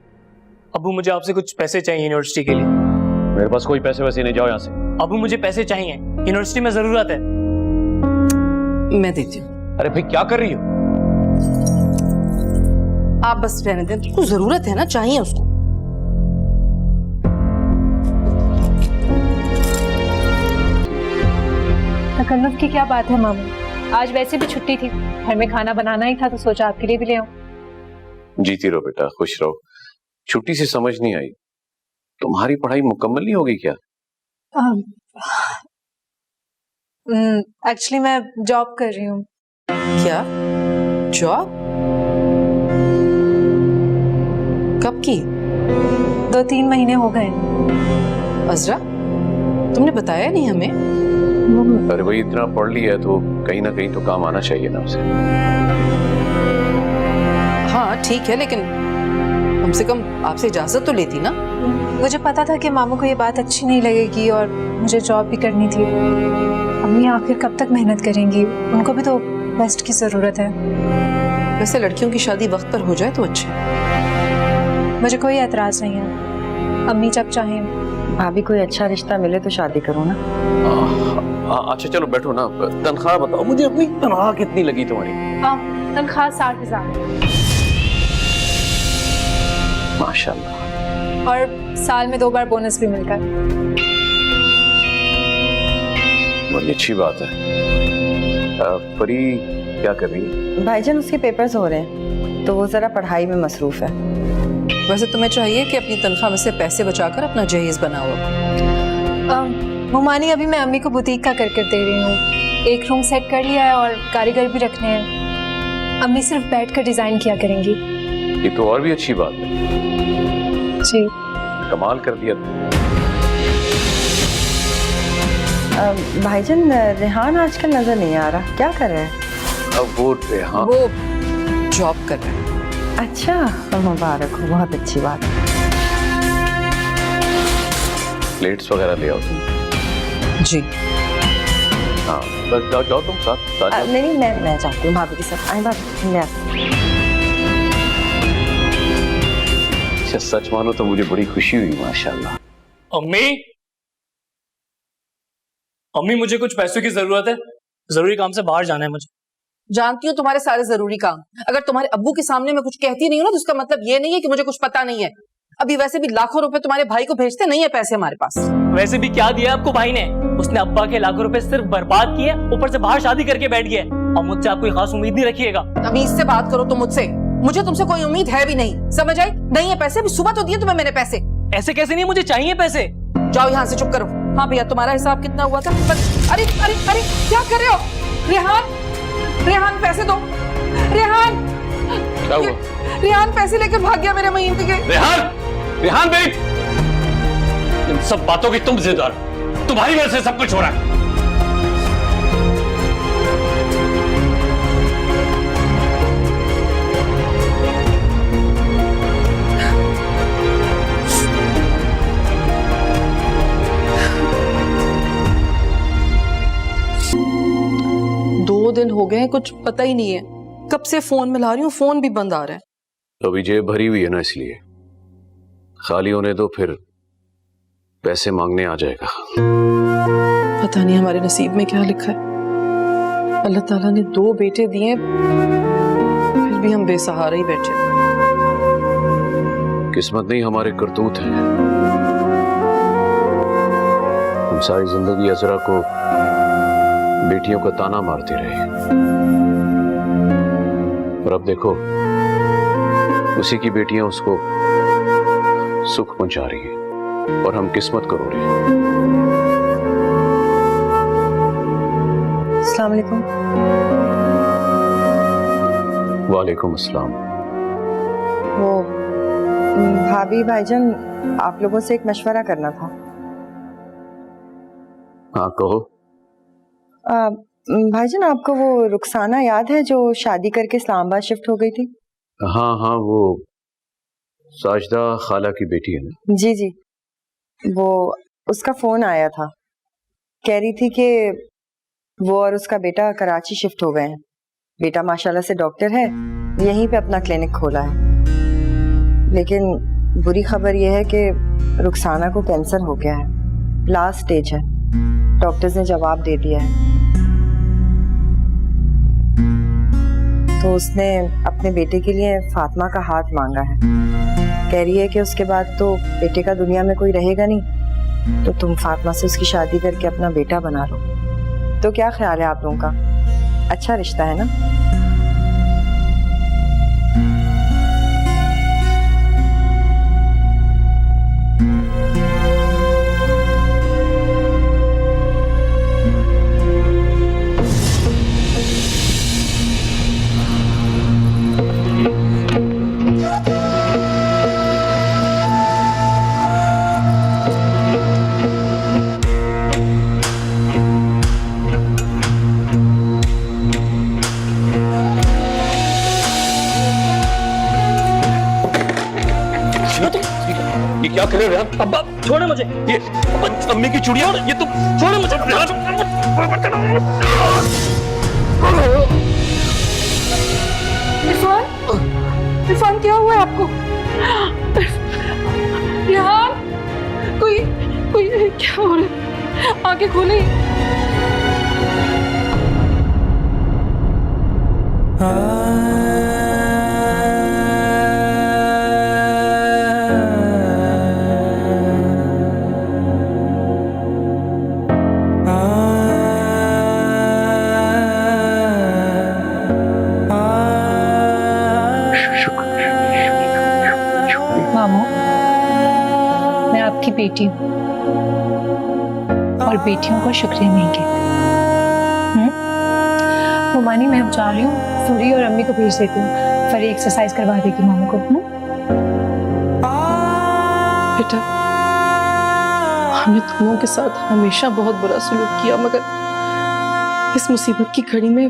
Speaker 6: अब्बू मुझे आपसे कुछ पैसे चाहिए यूनिवर्सिटी के लिए।
Speaker 1: मेरे पास कोई पैसे वैसे नहीं, जाओ यहाँ से।
Speaker 6: अब्बू मुझे पैसे चाहिए, यूनिवर्सिटी में जरूरत है।
Speaker 2: मैं देती हूँ।
Speaker 1: अरे भाई क्या कर रही हो?
Speaker 2: आप बस रहने दें, उसको जरूरत है ना, चाहिए उसको।
Speaker 3: तकल्लुफ की क्या बात है मामू? आज वैसे भी छुट्टी थी, घर में खाना बनाना ही था तो सोचा आपके लिए भी ले आऊं।
Speaker 1: जीती रहो बेटा, खुश रहो। छुट्टी से समझ नहीं आई, तुम्हारी पढ़ाई मुकम्मल नहीं होगी क्या?
Speaker 3: एक्चुअली मैं जॉब कर रही हूँ।
Speaker 2: क्या जॉब? कब की?
Speaker 3: 2-3 महीने हो गए।
Speaker 2: अजरा, तुमने बताया नहीं हमें?
Speaker 1: अरे भाई इतना पढ़ लिया है तो कहीं ना कहीं तो काम आना चाहिए ना उसे।
Speaker 2: हाँ ठीक है, लेकिन कम से कम आपसे इजाजत तो लेती ना।
Speaker 3: मुझे पता था कि मामू को ये बात अच्छी नहीं लगेगी और मुझे जॉब भी करनी थी। अम्मी आखिर कब तक मेहनत करेंगी? उनको भी तो बेस्ट की जरूरत है।
Speaker 2: वैसे लड़कियों की शादी वक्त पर हो जाए तो अच्छे।
Speaker 3: मुझे कोई एतराज नहीं है, अम्मी जब चाहें।
Speaker 4: भाभी कोई अच्छा रिश्ता मिले तो शादी करो ना।
Speaker 1: अच्छा चलो बैठो ना, तनख्वाह बताओ मुझे, अपनी तनख्वाह कितनी लगी तुम्हारी?
Speaker 3: तनख्वाह 60,000
Speaker 1: माशाल्लाह।
Speaker 3: और साल में 2 बार बोनस भी मिलता है।
Speaker 1: बड़ी अच्छी बात है। परी क्या कर रही है?
Speaker 4: भाईजान उसके पेपर्स हो रहे हैं तो वो जरा पढ़ाई में मसरूफ है।
Speaker 2: वैसे तुम्हें चाहिए कि अपनी तनख्वाह में से पैसे बचाकर अपना जहेज बनाओ।
Speaker 3: मुमानी, अभी मैं अम्मी को बुटीक का कर दे रही हूँ। एक रूम सेट कर लिया है और कारीगर भी रखने हैं। अम्मी सिर्फ बैठ कर डिजाइन किया करेंगी।
Speaker 1: ये तो और भी अच्छी बात है।
Speaker 3: जी
Speaker 1: कमाल कर दिया।
Speaker 4: भाईजान रेहान आजकल नजर नहीं आ रहा, क्या कर रहे हैं?
Speaker 1: अब वो रेहान
Speaker 2: वो जॉब कर रहे हैं।
Speaker 4: अच्छा, मुबारक हो, बहुत अच्छी बात है।
Speaker 1: प्लेट्स वगैरह ले आओ तुम।
Speaker 2: जी
Speaker 1: हाँ बस जाओ जाओ तुम साथ जाओ।
Speaker 4: नहीं मैं चाहती हूँ भाभी के साथ। आए भाभी, मैं आती।
Speaker 1: अच्छा सच मानो तो मुझे बड़ी खुशी हुई माशाल्लाह।
Speaker 6: अम्मी, अम्मी मुझे कुछ पैसों की जरूरत है, जरूरी काम से बाहर जाना है मुझे।
Speaker 2: जानती हूँ तुम्हारे सारे जरूरी काम। अगर तुम्हारे अब्बू के सामने मैं कुछ कहती नहीं हूँ ना तो उसका मतलब ये नहीं है कि मुझे कुछ पता नहीं है। अभी वैसे भी लाखों रुपए तुम्हारे भाई को भेजते नहीं है पैसे हमारे पास।
Speaker 6: वैसे भी क्या दिया आपको भाई ने? उसने अब्बा के लाखों रुपए सिर्फ बर्बाद किए, ऊपर से बाहर शादी करके बैठ गया। और मुझसे आप कोई खास उम्मीद नहीं रखिएगा।
Speaker 2: अभी इससे बात करो तो मुझसे, मुझे तुमसे कोई उम्मीद है भी नहीं, समझ आई? नहीं है पैसे, अभी सुबह तो दिए तुम्हें मैंने पैसे।
Speaker 6: ऐसे कैसे नहीं, मुझे चाहिए पैसे।
Speaker 2: जाओ यहाँ से, चुप करो। हाँ भैया, तुम्हारा हिसाब कितना हुआ था? अरे अरे अरे क्या कर रहे हो? रेहान, रेहान पैसे दो। रेहान
Speaker 1: क्या हुआ?
Speaker 2: रेहान पैसे लेकर भाग गया मेरे महीने के।
Speaker 1: रेहान, रेहान मेरी, इन सब बातों की तुम जिम्मेदार, तुम्हारी वजह से सब कुछ हो रहा है।
Speaker 2: 2 दिन हो गए हैं, कुछ पता ही नहीं है। कब से फोन मिला रही हूँ, फोन भी बंद आ रहा है।
Speaker 1: अभी जेब भरी हुई है ना, इसलिए खाली होने दो, फिर पैसे मांगने आ जाएगा।
Speaker 2: पता नहीं हमारे नसीब में क्या लिखा है। अल्लाह ताला ने 2 बेटे दिए, फिर भी हम बेसहारा ही बैठे।
Speaker 1: किस्मत नहीं, हमारे करतूत हैं। हम सारी जिंदगी अजरा को बेटियों का ताना मारते रहे, और अब देखो उसी की बेटियां उसको सुख पहुंचा रही हैं, और हम किस्मत को रो रहे हैं।
Speaker 4: अस्सलाम वालेकुम।
Speaker 1: वालेकुम अस्सलाम।
Speaker 4: वो भाभी भाईजान, आप लोगों से एक मशवरा करना था।
Speaker 1: हाँ कहो।
Speaker 4: भाईजान, आपको वो रुखसाना याद है जो शादी करके इस्लामाबाद शिफ्ट हो गई थी?
Speaker 1: हाँ हाँ, वो साजदा खाला की बेटी है ना?
Speaker 4: जी जी, वो उसका फोन आया था, कह रही थी कि वो और उसका बेटा कराची शिफ्ट हो गए हैं। बेटा माशाल्लाह से डॉक्टर है, यहीं पे अपना क्लिनिक खोला है। लेकिन बुरी खबर यह है कि रुखसाना को कैंसर हो गया है, लास्ट स्टेज है। डॉक्टर्स ने जवाब दे दिया है। तो उसने अपने बेटे के लिए फातिमा का हाथ मांगा है। कह रही है कि उसके बाद तो बेटे का दुनिया में कोई रहेगा नहीं, तो तुम फातिमा से उसकी शादी करके अपना बेटा बना लो। तो क्या ख्याल है आप लोगों का? अच्छा रिश्ता है ना?
Speaker 1: ये क्या कर रहे हो रेहान?
Speaker 6: अब्बा छोड़े मुझे,
Speaker 1: ये अम्मी की चूड़ियां, और ये तुम
Speaker 6: छोड़े मुझे।
Speaker 2: इरफान, क्या हुआ है आपको? रेहान, कोई क्या हो रहा है? आंखें खोले।
Speaker 3: मामू, मैं आपकी बेटी हूँ, और बेटियों को शुक्रिया नहीं कहते। मानी, मैं अब जा रही हूँ, फरी और अम्मी को भेज देती हूँ। फरी एक्सरसाइज करवा देगी मामू को।
Speaker 2: बेटा, हमने तुमों के साथ हमेशा बहुत बुरा सलूक किया, मगर इस मुसीबत की घड़ी में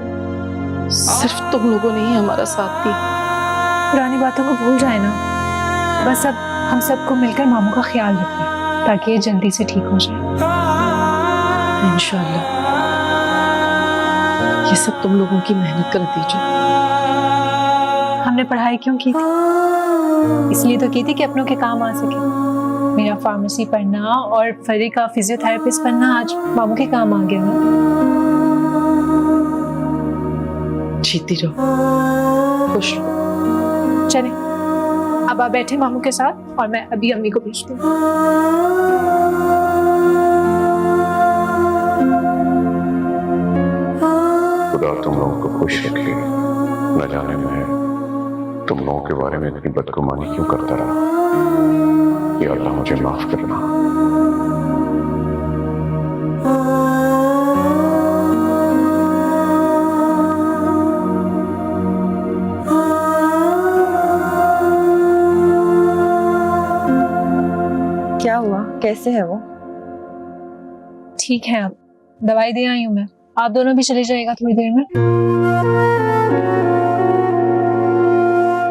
Speaker 2: सिर्फ तुम लोगों ने ही हमारा साथ दिया।
Speaker 3: पुरानी बातों को भूल जाए ना, बस अब हम सबको मिलकर मामू का ख्याल रखें ताकि ये जल्दी से ठीक हो जाए।
Speaker 2: इंशाल्लाह, ये सब तुम लोगों की मेहनत का नतीजा।
Speaker 3: हमने पढ़ाई क्यों की थी? इसलिए तो की थी कि अपनों के काम आ सके। मेरा फार्मेसी पढ़ना और फरी का फिजियोथेरेपिस्ट बनना आज मामू के काम आ गया ना।
Speaker 2: जीती रहो, खुश रहो।
Speaker 3: चले, अब आप बैठे मामू के साथ और मैं अभी अम्मी को भेजती हूँ।
Speaker 1: खुदा तुम लोगों को खुश रखे। न जाने मैं तुम लोगों के बारे में इतनी बदगुमानी क्यों करता रहा। या अल्लाह मुझे माफ करना।
Speaker 4: कैसे है वो?
Speaker 3: ठीक है, अब दवाई दे आई हूँ मैं। आप दोनों भी चले जाइएगा थोड़ी देर में।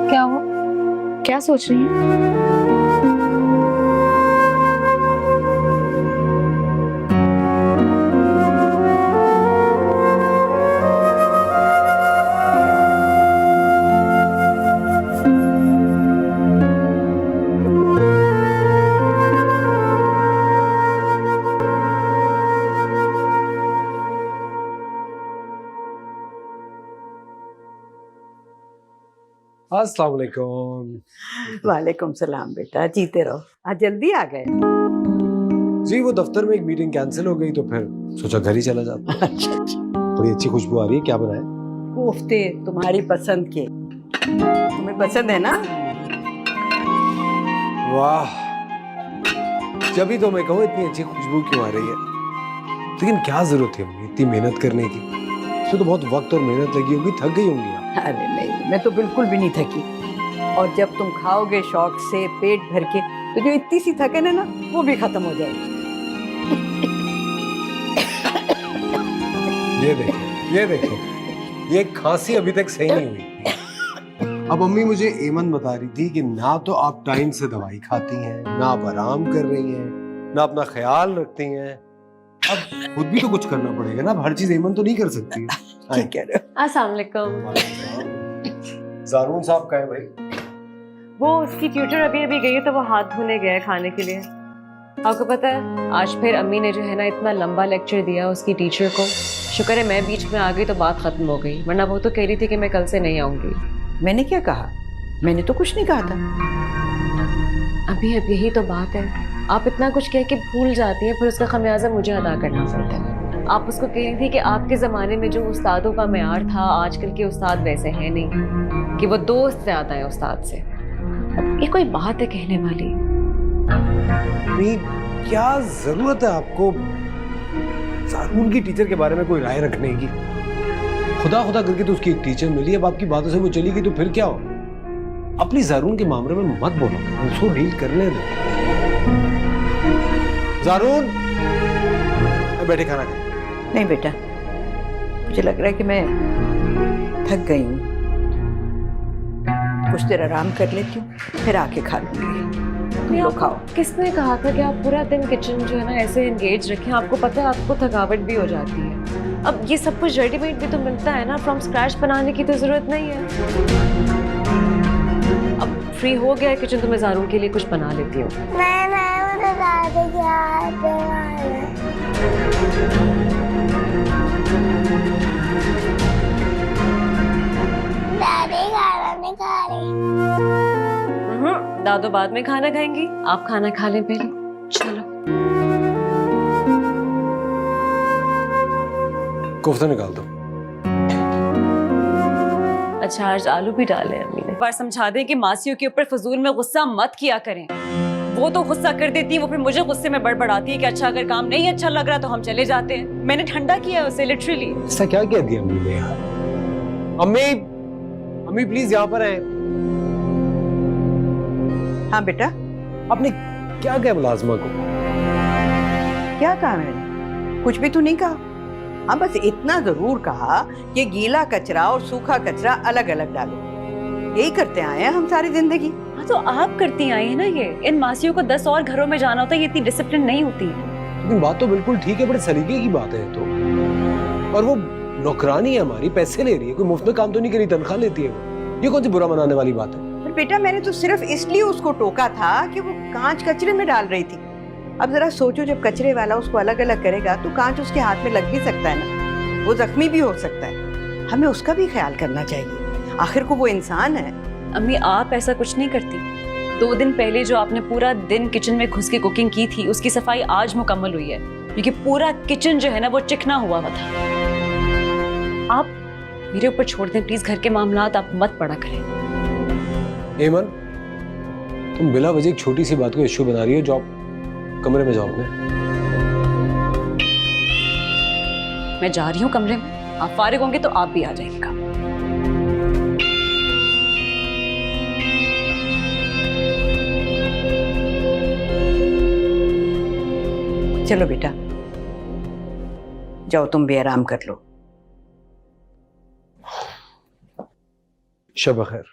Speaker 3: क्या हुआ?
Speaker 5: क्या सोच रही हैं?
Speaker 8: अस्सलाम वालेकुम।
Speaker 9: वालेकुम सलाम बेटा, जीते रहो। आज जल्दी आ गए।
Speaker 8: जी वो दफ्तर में एक मीटिंग कैंसिल हो गई तो फिर सोचा घर ही चला जाता।
Speaker 9: अच्छा अच्छा।
Speaker 8: बड़ी अच्छी खुशबू आ रही है, क्या बनाया?
Speaker 9: कोफ्ते तुम्हारी पसंद के। तुम्हें पसंद है ना?
Speaker 8: वाह, जब ही तो मैं कहूँ इतनी अच्छी खुशबू क्यों आ रही है। लेकिन क्या जरूरत है अम्मी इतनी मेहनत करने की? इसमें तो बहुत वक्त और मेहनत लगी होगी, थक गई होंगी आप।
Speaker 9: अरे नहीं, मैं तो बिल्कुल भी नहीं थकी। और जब तुम खाओगे शौक से पेट भर के तो जो इतनी सी थकन है ना वो भी खत्म हो जाएगी।
Speaker 8: ये देखिए, ये खांसी अभी तक सही नहीं हुई। अब अम्मी मुझे एमन बता रही थी कि ना तो आप टाइम से दवाई खाती हैं, ना आप आराम कर रही हैं, ना अपना ख्याल रखती हैं। अब खुद भी तो कुछ करना पड़ेगा ना, अब हर चीज एमन तो नहीं कर सकती।
Speaker 9: ठीक कह रहे हो।
Speaker 3: अस्सलाम वालेकुम।
Speaker 8: जारून साहब का है भाई?
Speaker 10: वो उसकी ट्यूटर अभी अभी गई है तो वो हाथ धोने गया है खाने के लिए। आपको पता है आज फिर अम्मी ने जो है ना इतना लंबा लेक्चर दिया उसकी टीचर को। शुक्र है मैं बीच में आ गई तो बात खत्म हो गई, वरना वो तो कह रही थी कि मैं कल से नहीं आऊंगी।
Speaker 9: मैंने क्या कहा? मैंने तो कुछ नहीं कहा था।
Speaker 10: अभी अब यही तो बात है, आप इतना कुछ कह के भूल जाती हैं, फिर उसका खमियाजा मुझे अदा करना पड़ता है। आप उसको कह रही थी कि आपके ज़माने में जो उस्तादों का मेयार था आजकल के उस्ताद वैसे हैं नहीं, कि वो दोस्त ज़्यादा है उस्ताद से। अब ये कोई बात है कहने वाली?
Speaker 8: नहीं, क्या जरूरत है आपको जारून की टीचर के बारे में कोई राय रखने की? खुदा खुदा करके तो उसकी एक टीचर मिली, अब आपकी बातों से वो चली गई तो फिर क्या हो? अपनी जारून के मामले में मत बोलो, उसको डील करने दो। जारून, बैठे खाना खाए।
Speaker 9: नहीं बेटा, मुझे लग रहा है कि मैं थक गई हूँ, कुछ देर आराम कर लेती हूँ फिर आके खा लूंगी। तुम लोग खाओ।
Speaker 10: किसने कहा था कि आप पूरा दिन किचन जो है ना ऐसे एंगेज रखें? आपको पता है आपको थकावट भी हो जाती है। अब ये सब कुछ रेडीमेड भी तो मिलता है ना, फ्रॉम स्क्रैच बनाने की तो जरूरत नहीं है। अब फ्री हो गया है किचन तो मैं जारून के लिए कुछ बना लेती हूँ। दादो बाद में खाना खाएंगी, आप खाना खा लें पहले। चलो
Speaker 8: कोफ्ता निकाल दो।
Speaker 10: अच्छा आज आलू भी डाले अम्मी ने।
Speaker 11: बार समझा दें कि मासियों के ऊपर फजूल में गुस्सा मत किया करें। वो तो गुस्सा कर देती है, वो फिर मुझे गुस्से में बड़बड़ाती है कि अच्छा अगर काम नहीं अच्छा लग रहा तो हम चले जाते हैं। मैंने ठंडा किया उसे लिटरली।
Speaker 8: ऐसा क्या कह दिया अम्मी ने यार? अम्मी, अम्मी प्लीज यहाँ पर आए।
Speaker 9: हाँ बेटा।
Speaker 8: आपने क्या कहा मुलाजमा को?
Speaker 9: क्या कहा मैंने? कुछ भी तो नहीं कहा। हाँ बस इतना जरूर कहा कि गीला कचरा और सूखा कचरा अलग अलग डालो। यही करते आए हैं हम सारी जिंदगी।
Speaker 11: हाँ तो आप करती आई है ना ये। इन मासियों को 10 और घरों में जाना होता है, ये इतनी डिसिप्लिन नहीं होती है।
Speaker 8: लेकिन बात तो बिल्कुल ठीक है, बड़े सलीके की बात है तो। और वो नौकरानी है हमारी, पैसे ले रही है, कोई मुफ्त में काम तो नहीं करी, तनख्वाह लेती है वो। ये कौन सी बुरा मनाने वाली बात है?
Speaker 9: पर बेटा मैंने तो सिर्फ इसलिए उसको टोका था कि वो कांच कचरे में डाल रही थी। अब जरा सोचो जब कचरे वाला उसको अलग अलग करेगा तो कांच उसके हाथ में लग भी सकता है ना, वो जख्मी भी हो सकता है। हमें उसका भी ख्याल करना चाहिए, आखिर को वो इंसान है।
Speaker 11: अम्मी आप ऐसा कुछ नहीं करती। 2 दिन पहले जो आपने पूरा दिन किचन में घुस के कुकिंग की थी उसकी सफाई आज मुकम्मल हुई है, क्योंकि पूरा किचन जो है ना वो चिकना हुआ था। आप मेरे ऊपर छोड़ दें प्लीज, घर के मामलात आप मत पड़ा करें।
Speaker 8: एमन, तुम बिला वजह एक छोटी सी बात को इश्यू बना रही हो। जाओ कमरे में जाओ अपने।
Speaker 11: मैं जा रही हूँ कमरे में, आप फारिग होंगे तो आप भी आ जाइएगा।
Speaker 9: चलो बेटा, जाओ तुम भी आराम कर लो।
Speaker 8: शब खैर।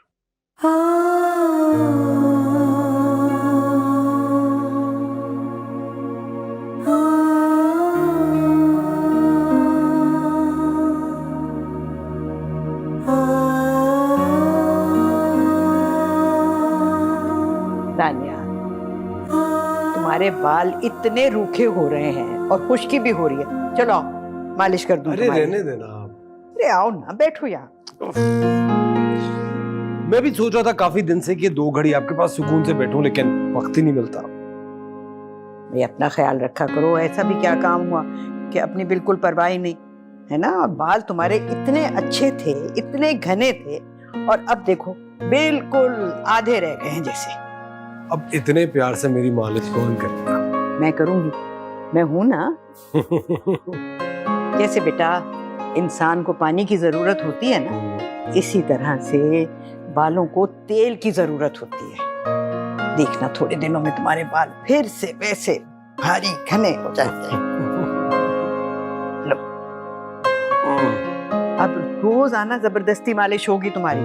Speaker 9: तानिया, तुम्हारे बाल इतने रूखे हो रहे हैं और खुश्की भी हो रही है। चलो आओ, मालिश कर दूं
Speaker 8: अरे
Speaker 9: तुम्हारी।
Speaker 8: रहने देना आप।
Speaker 9: अरे आओ ना, बैठो यहाँ।
Speaker 8: मैं भी सोच रहा था काफी दिन से कि 2 घड़ी आपके पास सुकून से बैठूं, लेकिन वक्त ही नहीं मिलता।
Speaker 9: भाई अपना ख्याल रखा करो, ऐसा भी क्या काम हुआ कि अपनी बिल्कुल परवाह ही नहीं, है ना। और बाल तुम्हारे इतने अच्छे थे, इतने घने थे, और अब देखो बिल्कुल आधे रह गए हैं जैसे।
Speaker 8: अब इतने प्यार से मेरी मालिश कौन करेगा?
Speaker 9: मैं करूंगी, मैं हूं ना। जैसे बेटा इंसान को पानी की जरूरत होती है ना, इसी तरह से बालों को तेल की जरूरत होती है। देखना थोड़े दिनों में तुम्हारे बाल फिर से वैसे भारी घने हो जाते हैं। लो, अब रोज आना, जबरदस्ती मालिश होगी तुम्हारी।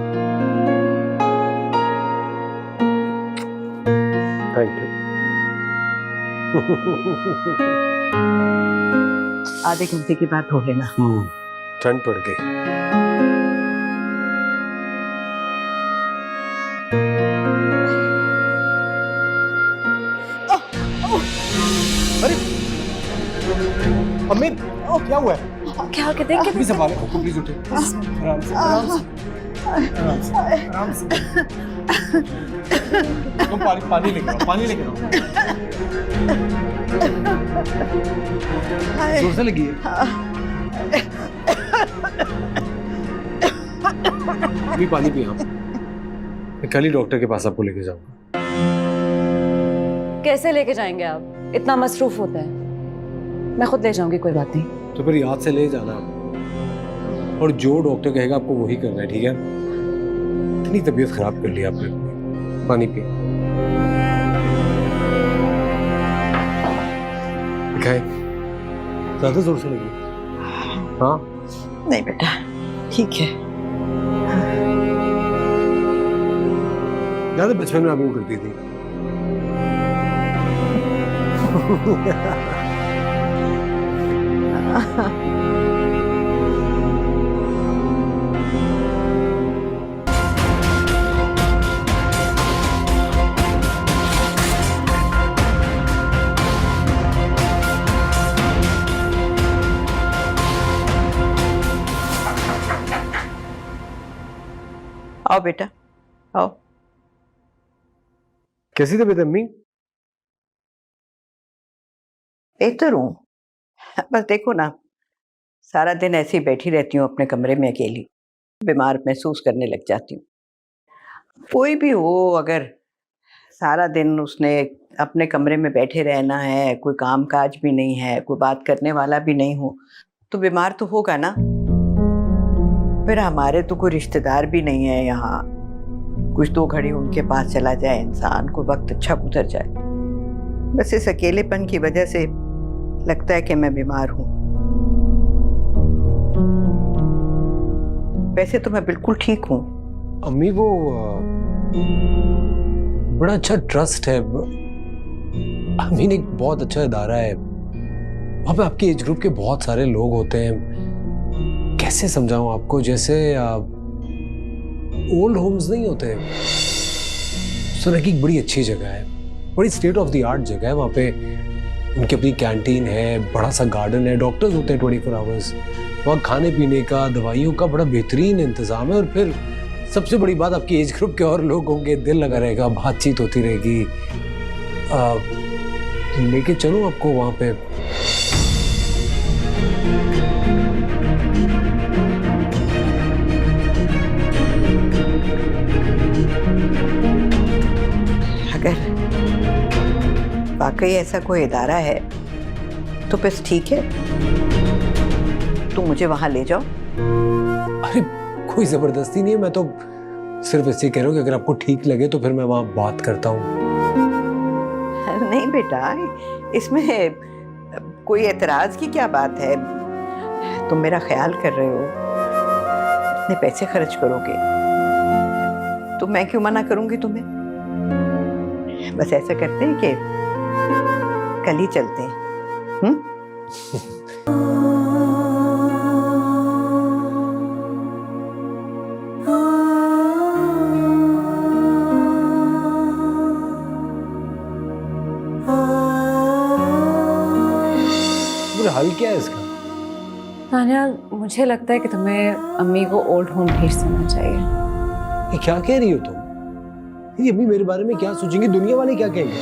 Speaker 8: Thank you.
Speaker 9: आधे घंटे के बाद धो लेना।
Speaker 8: ठंड पड़ गई। अरे अम्मी, क्या हुआ है?
Speaker 10: क्या कहते हैं
Speaker 8: प्लीज संभालो खुद को, प्लीज उठे। आराम से, आराम से, आराम से, आराम से। तुम पानी लेके आओ, पानी लेके आओ। जोर से लगी है। अभी पानी पिया। मैं कल ही डॉक्टर के पास आपको लेके जाऊंगा।
Speaker 11: कैसे लेके जाएंगे आप? इतना मसरूफ होता है। मैं खुद ले जाऊंगी, कोई बात नहीं।
Speaker 8: तो फिर याद से ले जाना, और जो डॉक्टर कहेगा आपको वही करना है, ठीक है? इतनी तबीयत खराब कर ली आपने। पानी पिए। खाए। ज्यादा जोर से लगी? हाँ
Speaker 9: नहीं बेटा, ठीक है।
Speaker 8: याद है बचपन में आप यूं करती थी?
Speaker 9: आओ बेटा, आओ।
Speaker 8: कैसी तबीयत अम्मी?
Speaker 9: बेहतर हूँ, बस देखो ना, सारा दिन ऐसे ही बैठी रहती हूँ अपने कमरे में अकेली, बीमार महसूस करने लग जाती हूँ। कोई भी हो, अगर सारा दिन उसने अपने कमरे में बैठे रहना है, कोई काम काज भी नहीं है, कोई बात करने वाला भी नहीं हो, तो बीमार तो होगा ना। फिर हमारे तो कोई रिश्तेदार भी नहीं है यहाँ, कुछ 2 घड़ी उनके पास चला जाए इंसान को, वक्त अच्छा गुजर जाए। बस इस अकेलेपन की वजह से लगता है कि मैं बीमार हूँ। वैसे तो मैं बिल्कुल ठीक हूँ।
Speaker 8: अम्मी वो बड़ा अच्छा ट्रस्ट है, अमीन एक बहुत अच्छा इदारा है, वहाँ पे आपकी एज ग्रुप के बहुत सारे लोग होते हैं। कैसे समझाऊं आपको, जैसे ओल्ड होम्स नहीं होते, सुना कि एक बड़ी अच्छी जगह है, बड़ी स्टेट ऑफ द आर्ट जगह है। वहाँ पे उनकी अपनी कैंटीन है, बड़ा सा गार्डन है, डॉक्टर्स होते हैं 24 आवर्स, वहाँ खाने पीने का, दवाइयों का बड़ा बेहतरीन इंतजाम है। और फिर सबसे बड़ी बात, आपकी एज ग्रुप के और लोग होंगे, दिल लगा रहेगा, बातचीत होती रहेगी। लेके चलूं आपको वहाँ पे?
Speaker 9: अगर वाकई ऐसा कोई इदारा है तो बस ठीक है, तुम मुझे वहां ले जाओ।
Speaker 8: अरे कोई जबरदस्ती नहीं है, मैं तो सिर्फ ऐसे कह रहा हूँ कि अगर आपको ठीक लगे तो फिर मैं वहां बात करता हूँ।
Speaker 9: नहीं बेटा, इसमें कोई एतराज की क्या बात है? तुम मेरा ख्याल कर रहे हो, इतने पैसे खर्च करोगे तो मैं क्यों मना करूंगी तुम्हें? बस ऐसा करते हैं कि कल ही चलते हैं।
Speaker 8: हल क्या है इसका?
Speaker 11: तानिया, मुझे लगता है कि तुम्हें अम्मी को ओल्ड होम भेज देना चाहिए।
Speaker 8: ये क्या कह रही हो तुम? ये अम्मी मेरे बारे में क्या सोचेंगी? दुनिया वाले क्या कहेंगे?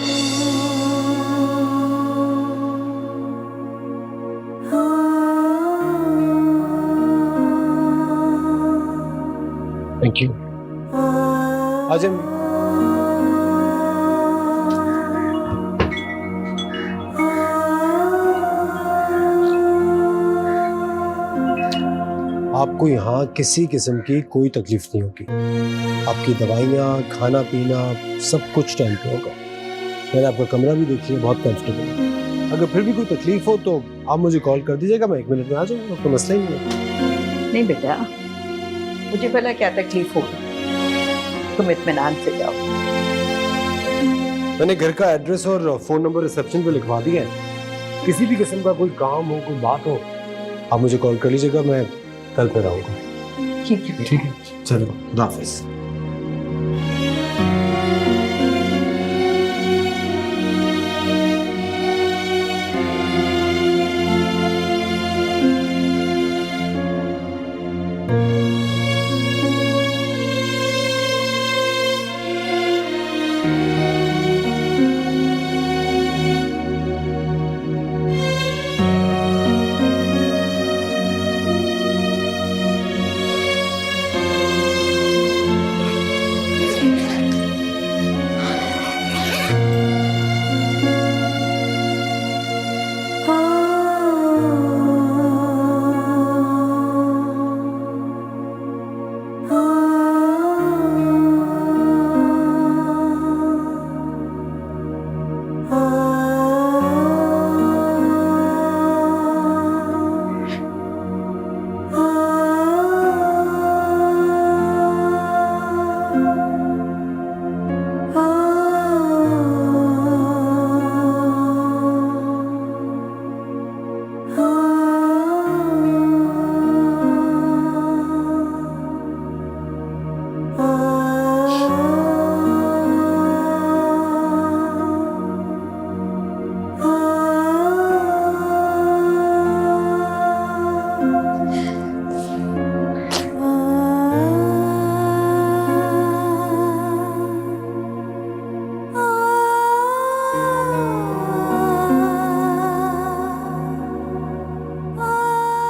Speaker 8: Thank you. आज अम्मी आपको यहाँ किसी किस्म की कोई तकलीफ नहीं होगी। आपकी दवाइयाँ, खाना पीना सब कुछ टाइम पे होगा। मैंने आपका कमरा भी देख लिया, बहुत कंफर्टेबल है। अगर फिर भी कोई तकलीफ हो तो आप मुझे कॉल कर दीजिएगा, मैं 1 मिनट में आ जाऊंगा, कोई मसला ही नहीं है।
Speaker 9: नहीं बेटा, मुझे भला क्या तकलीफ होगी, तुम इत्मीनान से जाओ।
Speaker 8: मैंने घर का एड्रेस और फोन नंबर रिसेप्शन पे लिखवा दिया है। किसी भी किस्म का कोई काम हो, कोई बात हो, आप मुझे कॉल कर लीजिएगा, मैं कल पे रहूंगा।
Speaker 9: ठीक है।
Speaker 8: ठीक है, चलो, खुदा हाफिज़।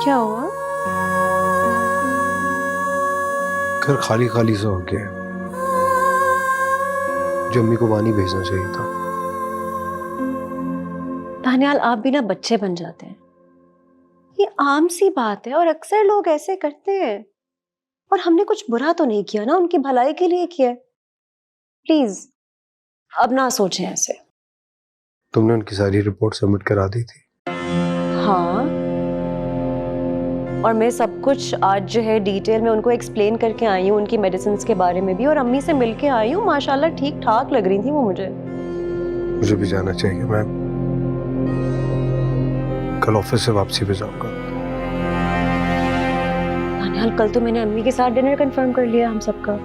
Speaker 3: क्या हुआ?
Speaker 8: घर खाली खाली सा हो गया। जो अम्मी को पानी भेजना चाहिए था।
Speaker 10: तानियाल, आप भी ना बच्चे बन जाते हैं। ये आम सी बात है और अक्सर लोग ऐसे करते हैं। और हमने कुछ बुरा तो नहीं किया ना, उनकी भलाई के लिए किया है। प्लीज अब ना सोचें ऐसे।
Speaker 8: तुमने उनकी सारी रिपोर्ट सबमिट करा दी थी?
Speaker 10: हाँ, और मैं सब कुछ आज जो है डिटेल में उनको एक्सप्लेन करके आई हूँ, उनकी मेडिसिन के बारे में भी, और अम्मी से मिलके आई हूँ। माशाल्लाह ठीक ठाक लग रही थी वो मुझे
Speaker 8: भी जाना चाहिए। मैं कल ऑफिस से वापसी पे जाऊंगा।
Speaker 10: तानियाल, कल तो मैंने अम्मी के साथ डिनर कंफर्म कर लिया हम सबका।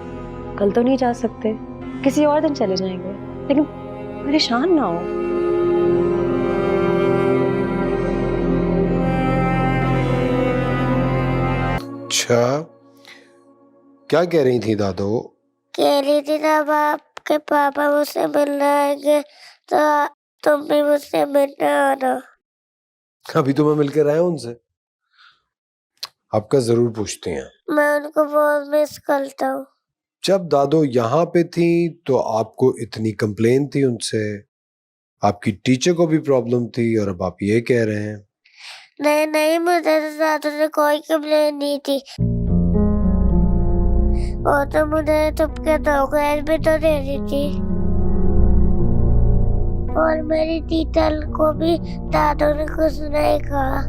Speaker 10: कल तो नहीं जा सकते, किसी और दिन चले जाएंगे, लेकिन परेशान ना हो।
Speaker 8: अच्छा, क्या कह रही थी दादो?
Speaker 12: कह रही थी ना आपके पापा मुझसे मिलने आएंगे तो तुम भी मुझसे मिलने आना।
Speaker 8: अभी तो मैं मिलकर आया हूं उनसे। आपका जरूर पूछते हैं।
Speaker 12: मैं उनको बहुत मिस करता हूँ।
Speaker 8: जब दादो यहाँ पे थी तो आपको इतनी कंप्लेन थी उनसे, आपकी टीचर को भी प्रॉब्लम थी, और अब आप ये कह रहे हैं?
Speaker 12: नहीं नहीं, मुझे तो दादू ने कोई कंप्लेन नहीं थी। और तो मुझे चुपके तो गैर भी तो दे रही थी। और मेरी टीचर को भी दादू ने कुछ नहीं कहा।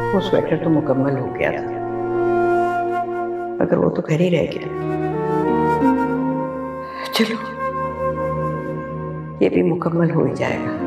Speaker 9: वो स्वेटर तो मुकम्मल हो गया था, मगर वो तो घर ही रह गया। चलो, ये भी मुकम्मल हो ही जाएगा।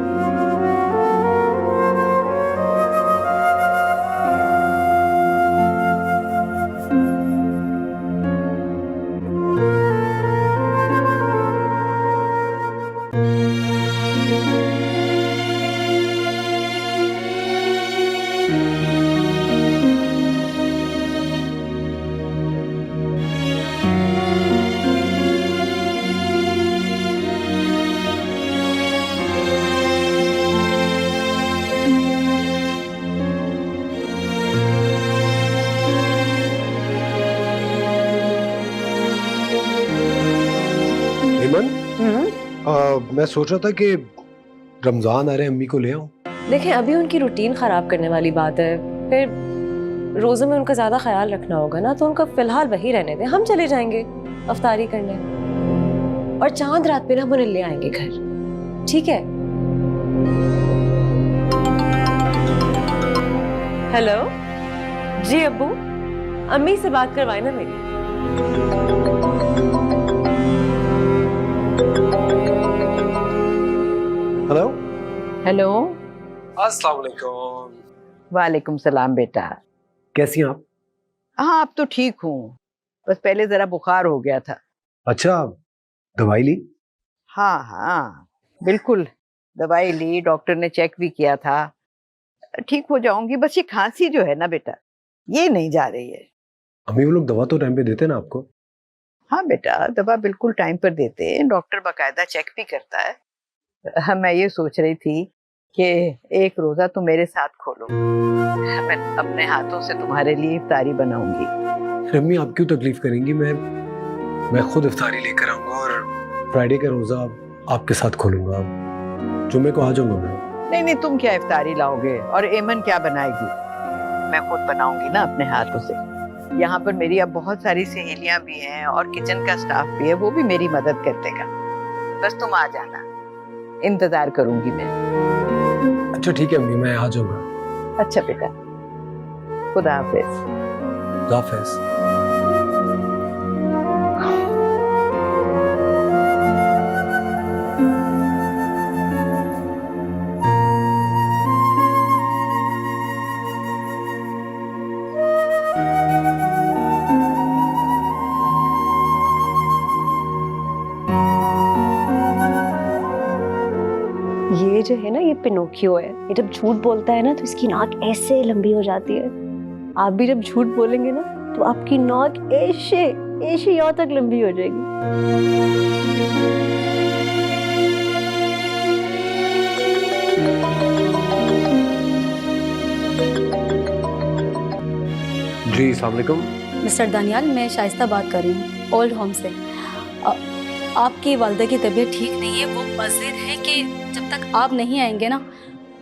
Speaker 8: मैं सोच रहा था कि रमजान आ रहे, अम्मी को ले आऊं।
Speaker 10: देखें, अभी उनकी रूटीन खराब करने वाली बात है, फिर रोज़े में उनका ज़्यादा ख्याल रखना होगा ना, तो उनका फ़िलहाल वही रहने दें। हम चले जाएंगे अफ्तारी करने और चांद रात पे ना हम उन्हें ले आएंगे घर, ठीक है? हेलो जी अब्बू, अम्मी से बात करवाए ना मेरी।
Speaker 8: हेलो
Speaker 9: हेलो,
Speaker 8: अस्सलाम वालेकुम।
Speaker 9: वालेकुम सलाम बेटा।
Speaker 8: कैसी हैं आप?
Speaker 9: हाँ, अब तो ठीक हूँ, बस पहले जरा बुखार हो गया था।
Speaker 8: अच्छा, दवाई ली?
Speaker 9: हाँ हाँ बिल्कुल, दवाई ली, डॉक्टर ने चेक भी किया था, ठीक हो जाऊंगी। बस ये खांसी जो है ना बेटा, ये नहीं जा रही है।
Speaker 8: अम्मी वो लोग दवा तो टाइम पे देते ना आपको?
Speaker 9: हाँ बेटा, दवा बिल्कुल टाइम पर देते हैं, डॉक्टर बाकायदा चेक भी करता है। मैं ये सोच रही थी कि एक रोजा तुम मेरे साथ खोलो, मैं अपने हाथों से तुम्हारे लिए इफ्तारी बनाऊंगी।
Speaker 8: अम्मी आप क्यों तकलीफ करेंगी? मैं खुद इफ्तारी लेकर आऊंगा और फ्राइडे का रोजा आपके साथ खोलूंगा। जुम्मे को आ जाऊंगा मैं।
Speaker 9: नहीं नहीं, तुम क्या इफ्तारी लाओगे और एमन क्या बनाएगी? मैं खुद बनाऊंगी ना अपने हाथों से। यहाँ पर मेरी अब बहुत सारी सहेलियां भी हैं और किचन का स्टाफ भी है, वो भी मेरी मदद कर देगा। बस तुम आ जाना, इंतजार करूंगी मैं।
Speaker 8: अच्छा ठीक है अम्मी, मैं आ जाऊंगा।
Speaker 9: अच्छा बेटा, खुदा हाफिज।
Speaker 8: खुदा हाफिज।
Speaker 10: ये जो है ना, ये पिनोकियो है। ये जब झूठ बोलता है ना तो इसकी नाक ऐसे लंबी हो जाती है। आप भी जब झूठ बोलेंगे ना तो आपकी नाक ऐसे ऐसे यहाँ तक लंबी हो जाएगी।
Speaker 8: जी अस्सलाम वालेकुम।
Speaker 13: मिस्टर दानियाल, मैं शाइस्ता बात कर रही हूँ, ओल्ड होम से। आपकी वालदा की तबीयत ठीक नहीं है, वो मज़िद है कि जब तक आप नहीं आएंगे ना,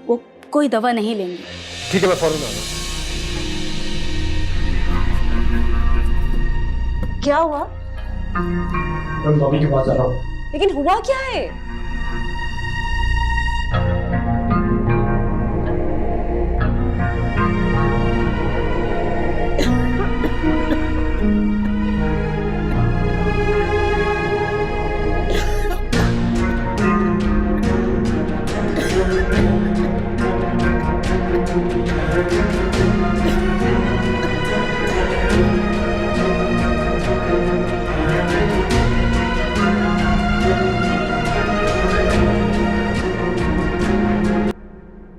Speaker 13: वो कोई दवा नहीं लेंगे।
Speaker 8: ठीक है, मैं फौरन आ रहा हूँ।
Speaker 10: क्या हुआ?
Speaker 8: मैं मम्मी के पास जा रहा हूँ।
Speaker 10: लेकिन हुआ क्या है?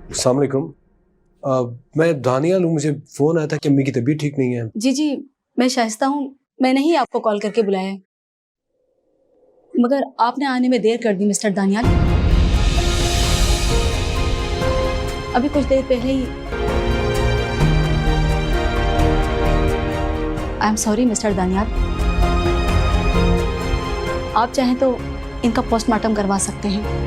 Speaker 8: अस्सलाम वालेकुम। मैं दानियाल हूँ, मुझे फोन आया था कि अम्मी की तबीयत ठीक नहीं है।
Speaker 13: जी जी, मैं शाइस्ता हूँ। मैंने ही आपको कॉल करके बुलाया है, मगर आपने आने में देर कर दी मिस्टर दानियाल। अभी कुछ देर पहले ही। I am sorry mister Daniyal. आप चाहें तो इनका पोस्टमार्टम करवा सकते हैं।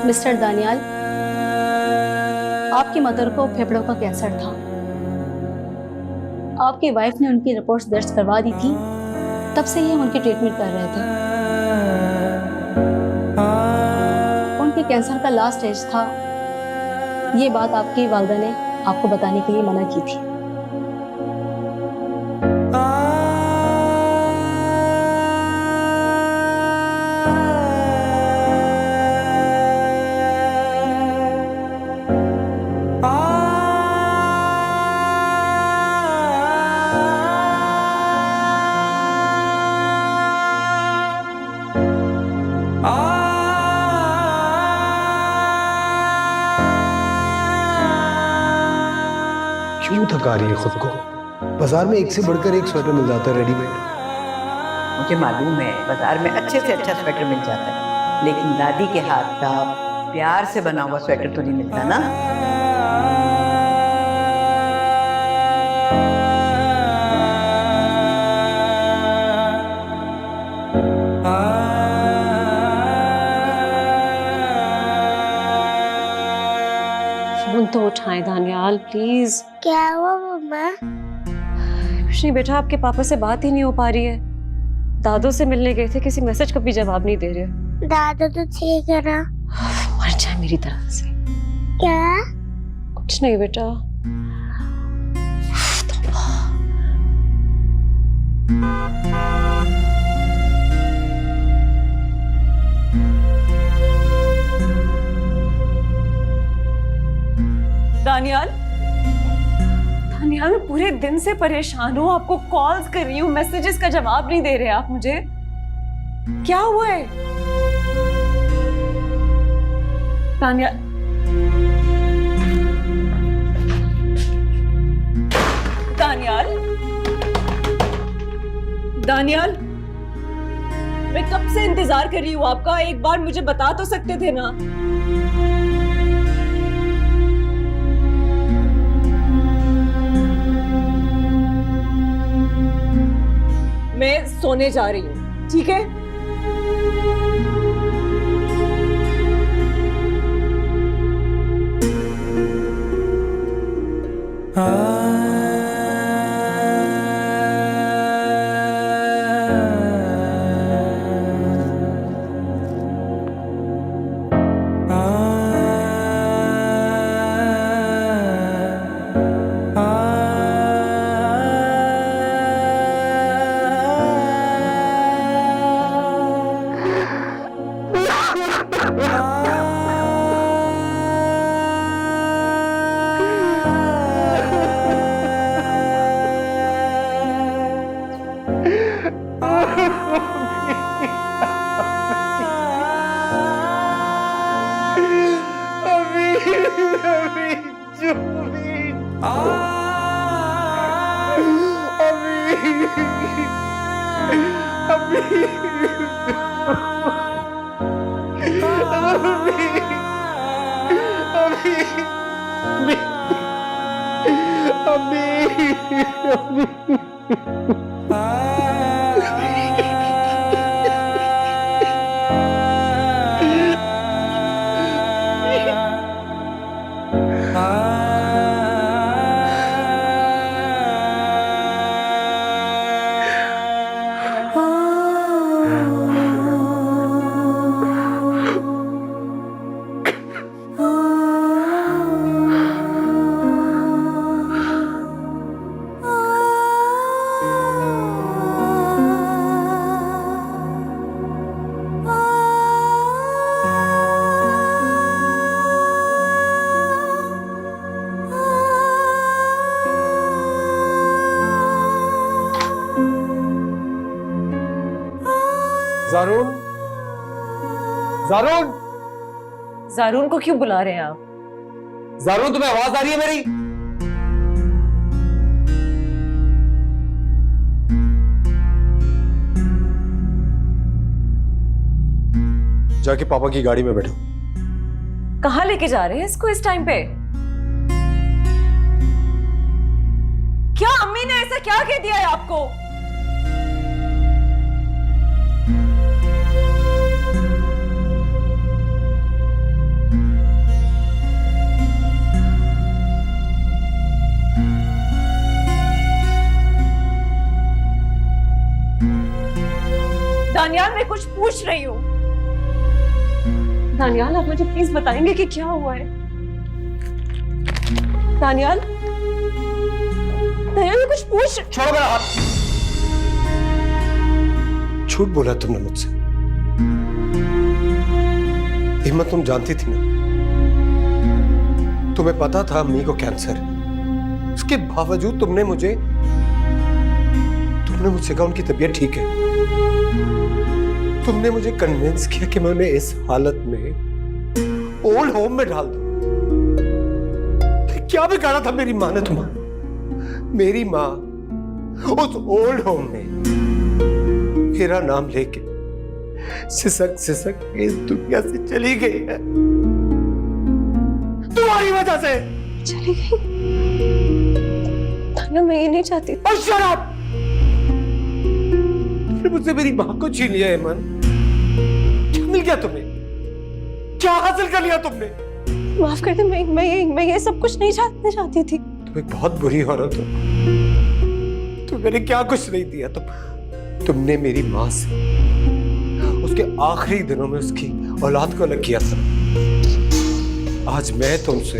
Speaker 13: मिस्टर दानियाल, आपकी मदर को फेफड़ों का कैंसर था। आपकी वाइफ ने उनकी रिपोर्ट्स दर्ज करवा दी थी, तब से ही हम उनकी ट्रीटमेंट कर रहे थे। उनके कैंसर का लास्ट स्टेज था। ये बात आपकी वालिदा ने आपको बताने के लिए मना की थी।
Speaker 8: क्यों थका रही है खुद को? बाजार में एक से बढ़कर एक स्वेटर मिल जाता है रेडीमेड।
Speaker 9: मुझे मालूम है बाजार में अच्छे से अच्छा स्वेटर मिल जाता है, लेकिन दादी के हाथ का प्यार से बना हुआ स्वेटर तो नहीं मिलता ना।
Speaker 11: फोन तो उठाएं दानियाल प्लीज।
Speaker 12: क्या हुआ मम्मा?
Speaker 11: कुछ नहीं बेटा, आपके पापा से बात ही नहीं हो पा रही है। दादू से मिलने गए थे, किसी मैसेज का भी जवाब नहीं दे रहे।
Speaker 12: दादा तो ठीक है ना?
Speaker 11: मर जाए मेरी तरफ से।
Speaker 12: क्या?
Speaker 11: कुछ नहीं बेटा। दानियाल, दानियाल मैं पूरे दिन से परेशान हूँ, आपको कॉल्स कर रही हूँ, मैसेजेस का जवाब नहीं दे रहे आप मुझे। क्या हुआ है? दानियाल, दानियाल, दानियाल, मैं कब से इंतजार कर रही हूँ आपका, एक बार मुझे बता तो सकते थे ना। मैं सोने जा रही हूँ, ठीक है?
Speaker 8: जारून, जारून,
Speaker 11: जारून को क्यों बुला रहे हैं आप?
Speaker 8: जारून, तुम्हें आवाज आ रही है मेरी? जाके पापा की गाड़ी में बैठो।
Speaker 11: कहाँ लेके जा रहे हैं इसको इस टाइम पे? क्या अम्मी ने ऐसा क्या कह दिया है आपको? दानियाल, मैं कुछ पूछ रही हूँ। दानियाल, आप मुझे प्लीज बताएंगे कि क्या हुआ है? दानियाल, दानियाल, मैं कुछ पूछ।
Speaker 8: छोड़ो मेरा हाथ। झूठ बोला तुमने मुझसे। हिम्मत, तुम जानती थी ना, तुम्हें पता था अम्मी को कैंसर है, उसके बावजूद तुमने मुझसे कहा उनकी तबीयत ठीक है। तुमने मुझे कन्विंस किया कि मैं उन्हें इस हालत में ओल्ड होम में डाल दूं। क्या बिगाड़ा था मेरी माँ ने तुम्हारा? मेरी माँ उस ओल्ड होम में मेरा नाम लेके सिसक सिसक इस दुनिया से चली गई है, तुम्हारी वजह से
Speaker 11: चली गई। दानियाल, मैं ये नहीं चाहती।
Speaker 8: और शराब, तुमने मुझसे मेरी माँ को छीन लिया है। मन, क्या मिल गया तुम्हें? क्या हासिल कर लिया तुमने?
Speaker 11: माफ कर दे, मैं ये सब कुछ नहीं चाहती थी।
Speaker 8: तुम एक बहुत बुरी औरत हो। तुम मैंने क्या कुछ नहीं दिया। तुमने मेरी माँ से उसके आखिरी दिनों में उसकी औलाद को अलग किया था। आज मैं तुमसे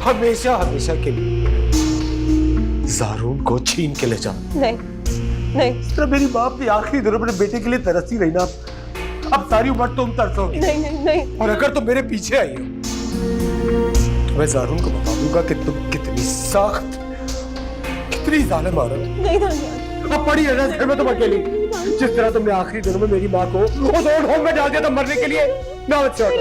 Speaker 8: हमेशा हमेशा के लिए जारून को छीन के ले जाऊं।
Speaker 11: नहीं,
Speaker 8: तो मेरी माँ अपने आखिरी दिनों में बेटे के लिए तरसती रही ना, अब सारी उम्र तुम तरसोगी।
Speaker 11: नहीं।
Speaker 8: और अगर तुम मेरे पीछे आई हो तो मैं जारून को बता दूंगा कि तुम कितनी सख्त, कितनी जालिम औरत हो।
Speaker 11: नहीं दानियाल,
Speaker 8: अब पड़ी है ना घर में तुम अकेली। जिस तरह तुमने आखिरी दिनों में मेरी माँ को उस ओल्ड होम में डाल दिया था मरने के लिए। ना
Speaker 11: जारून,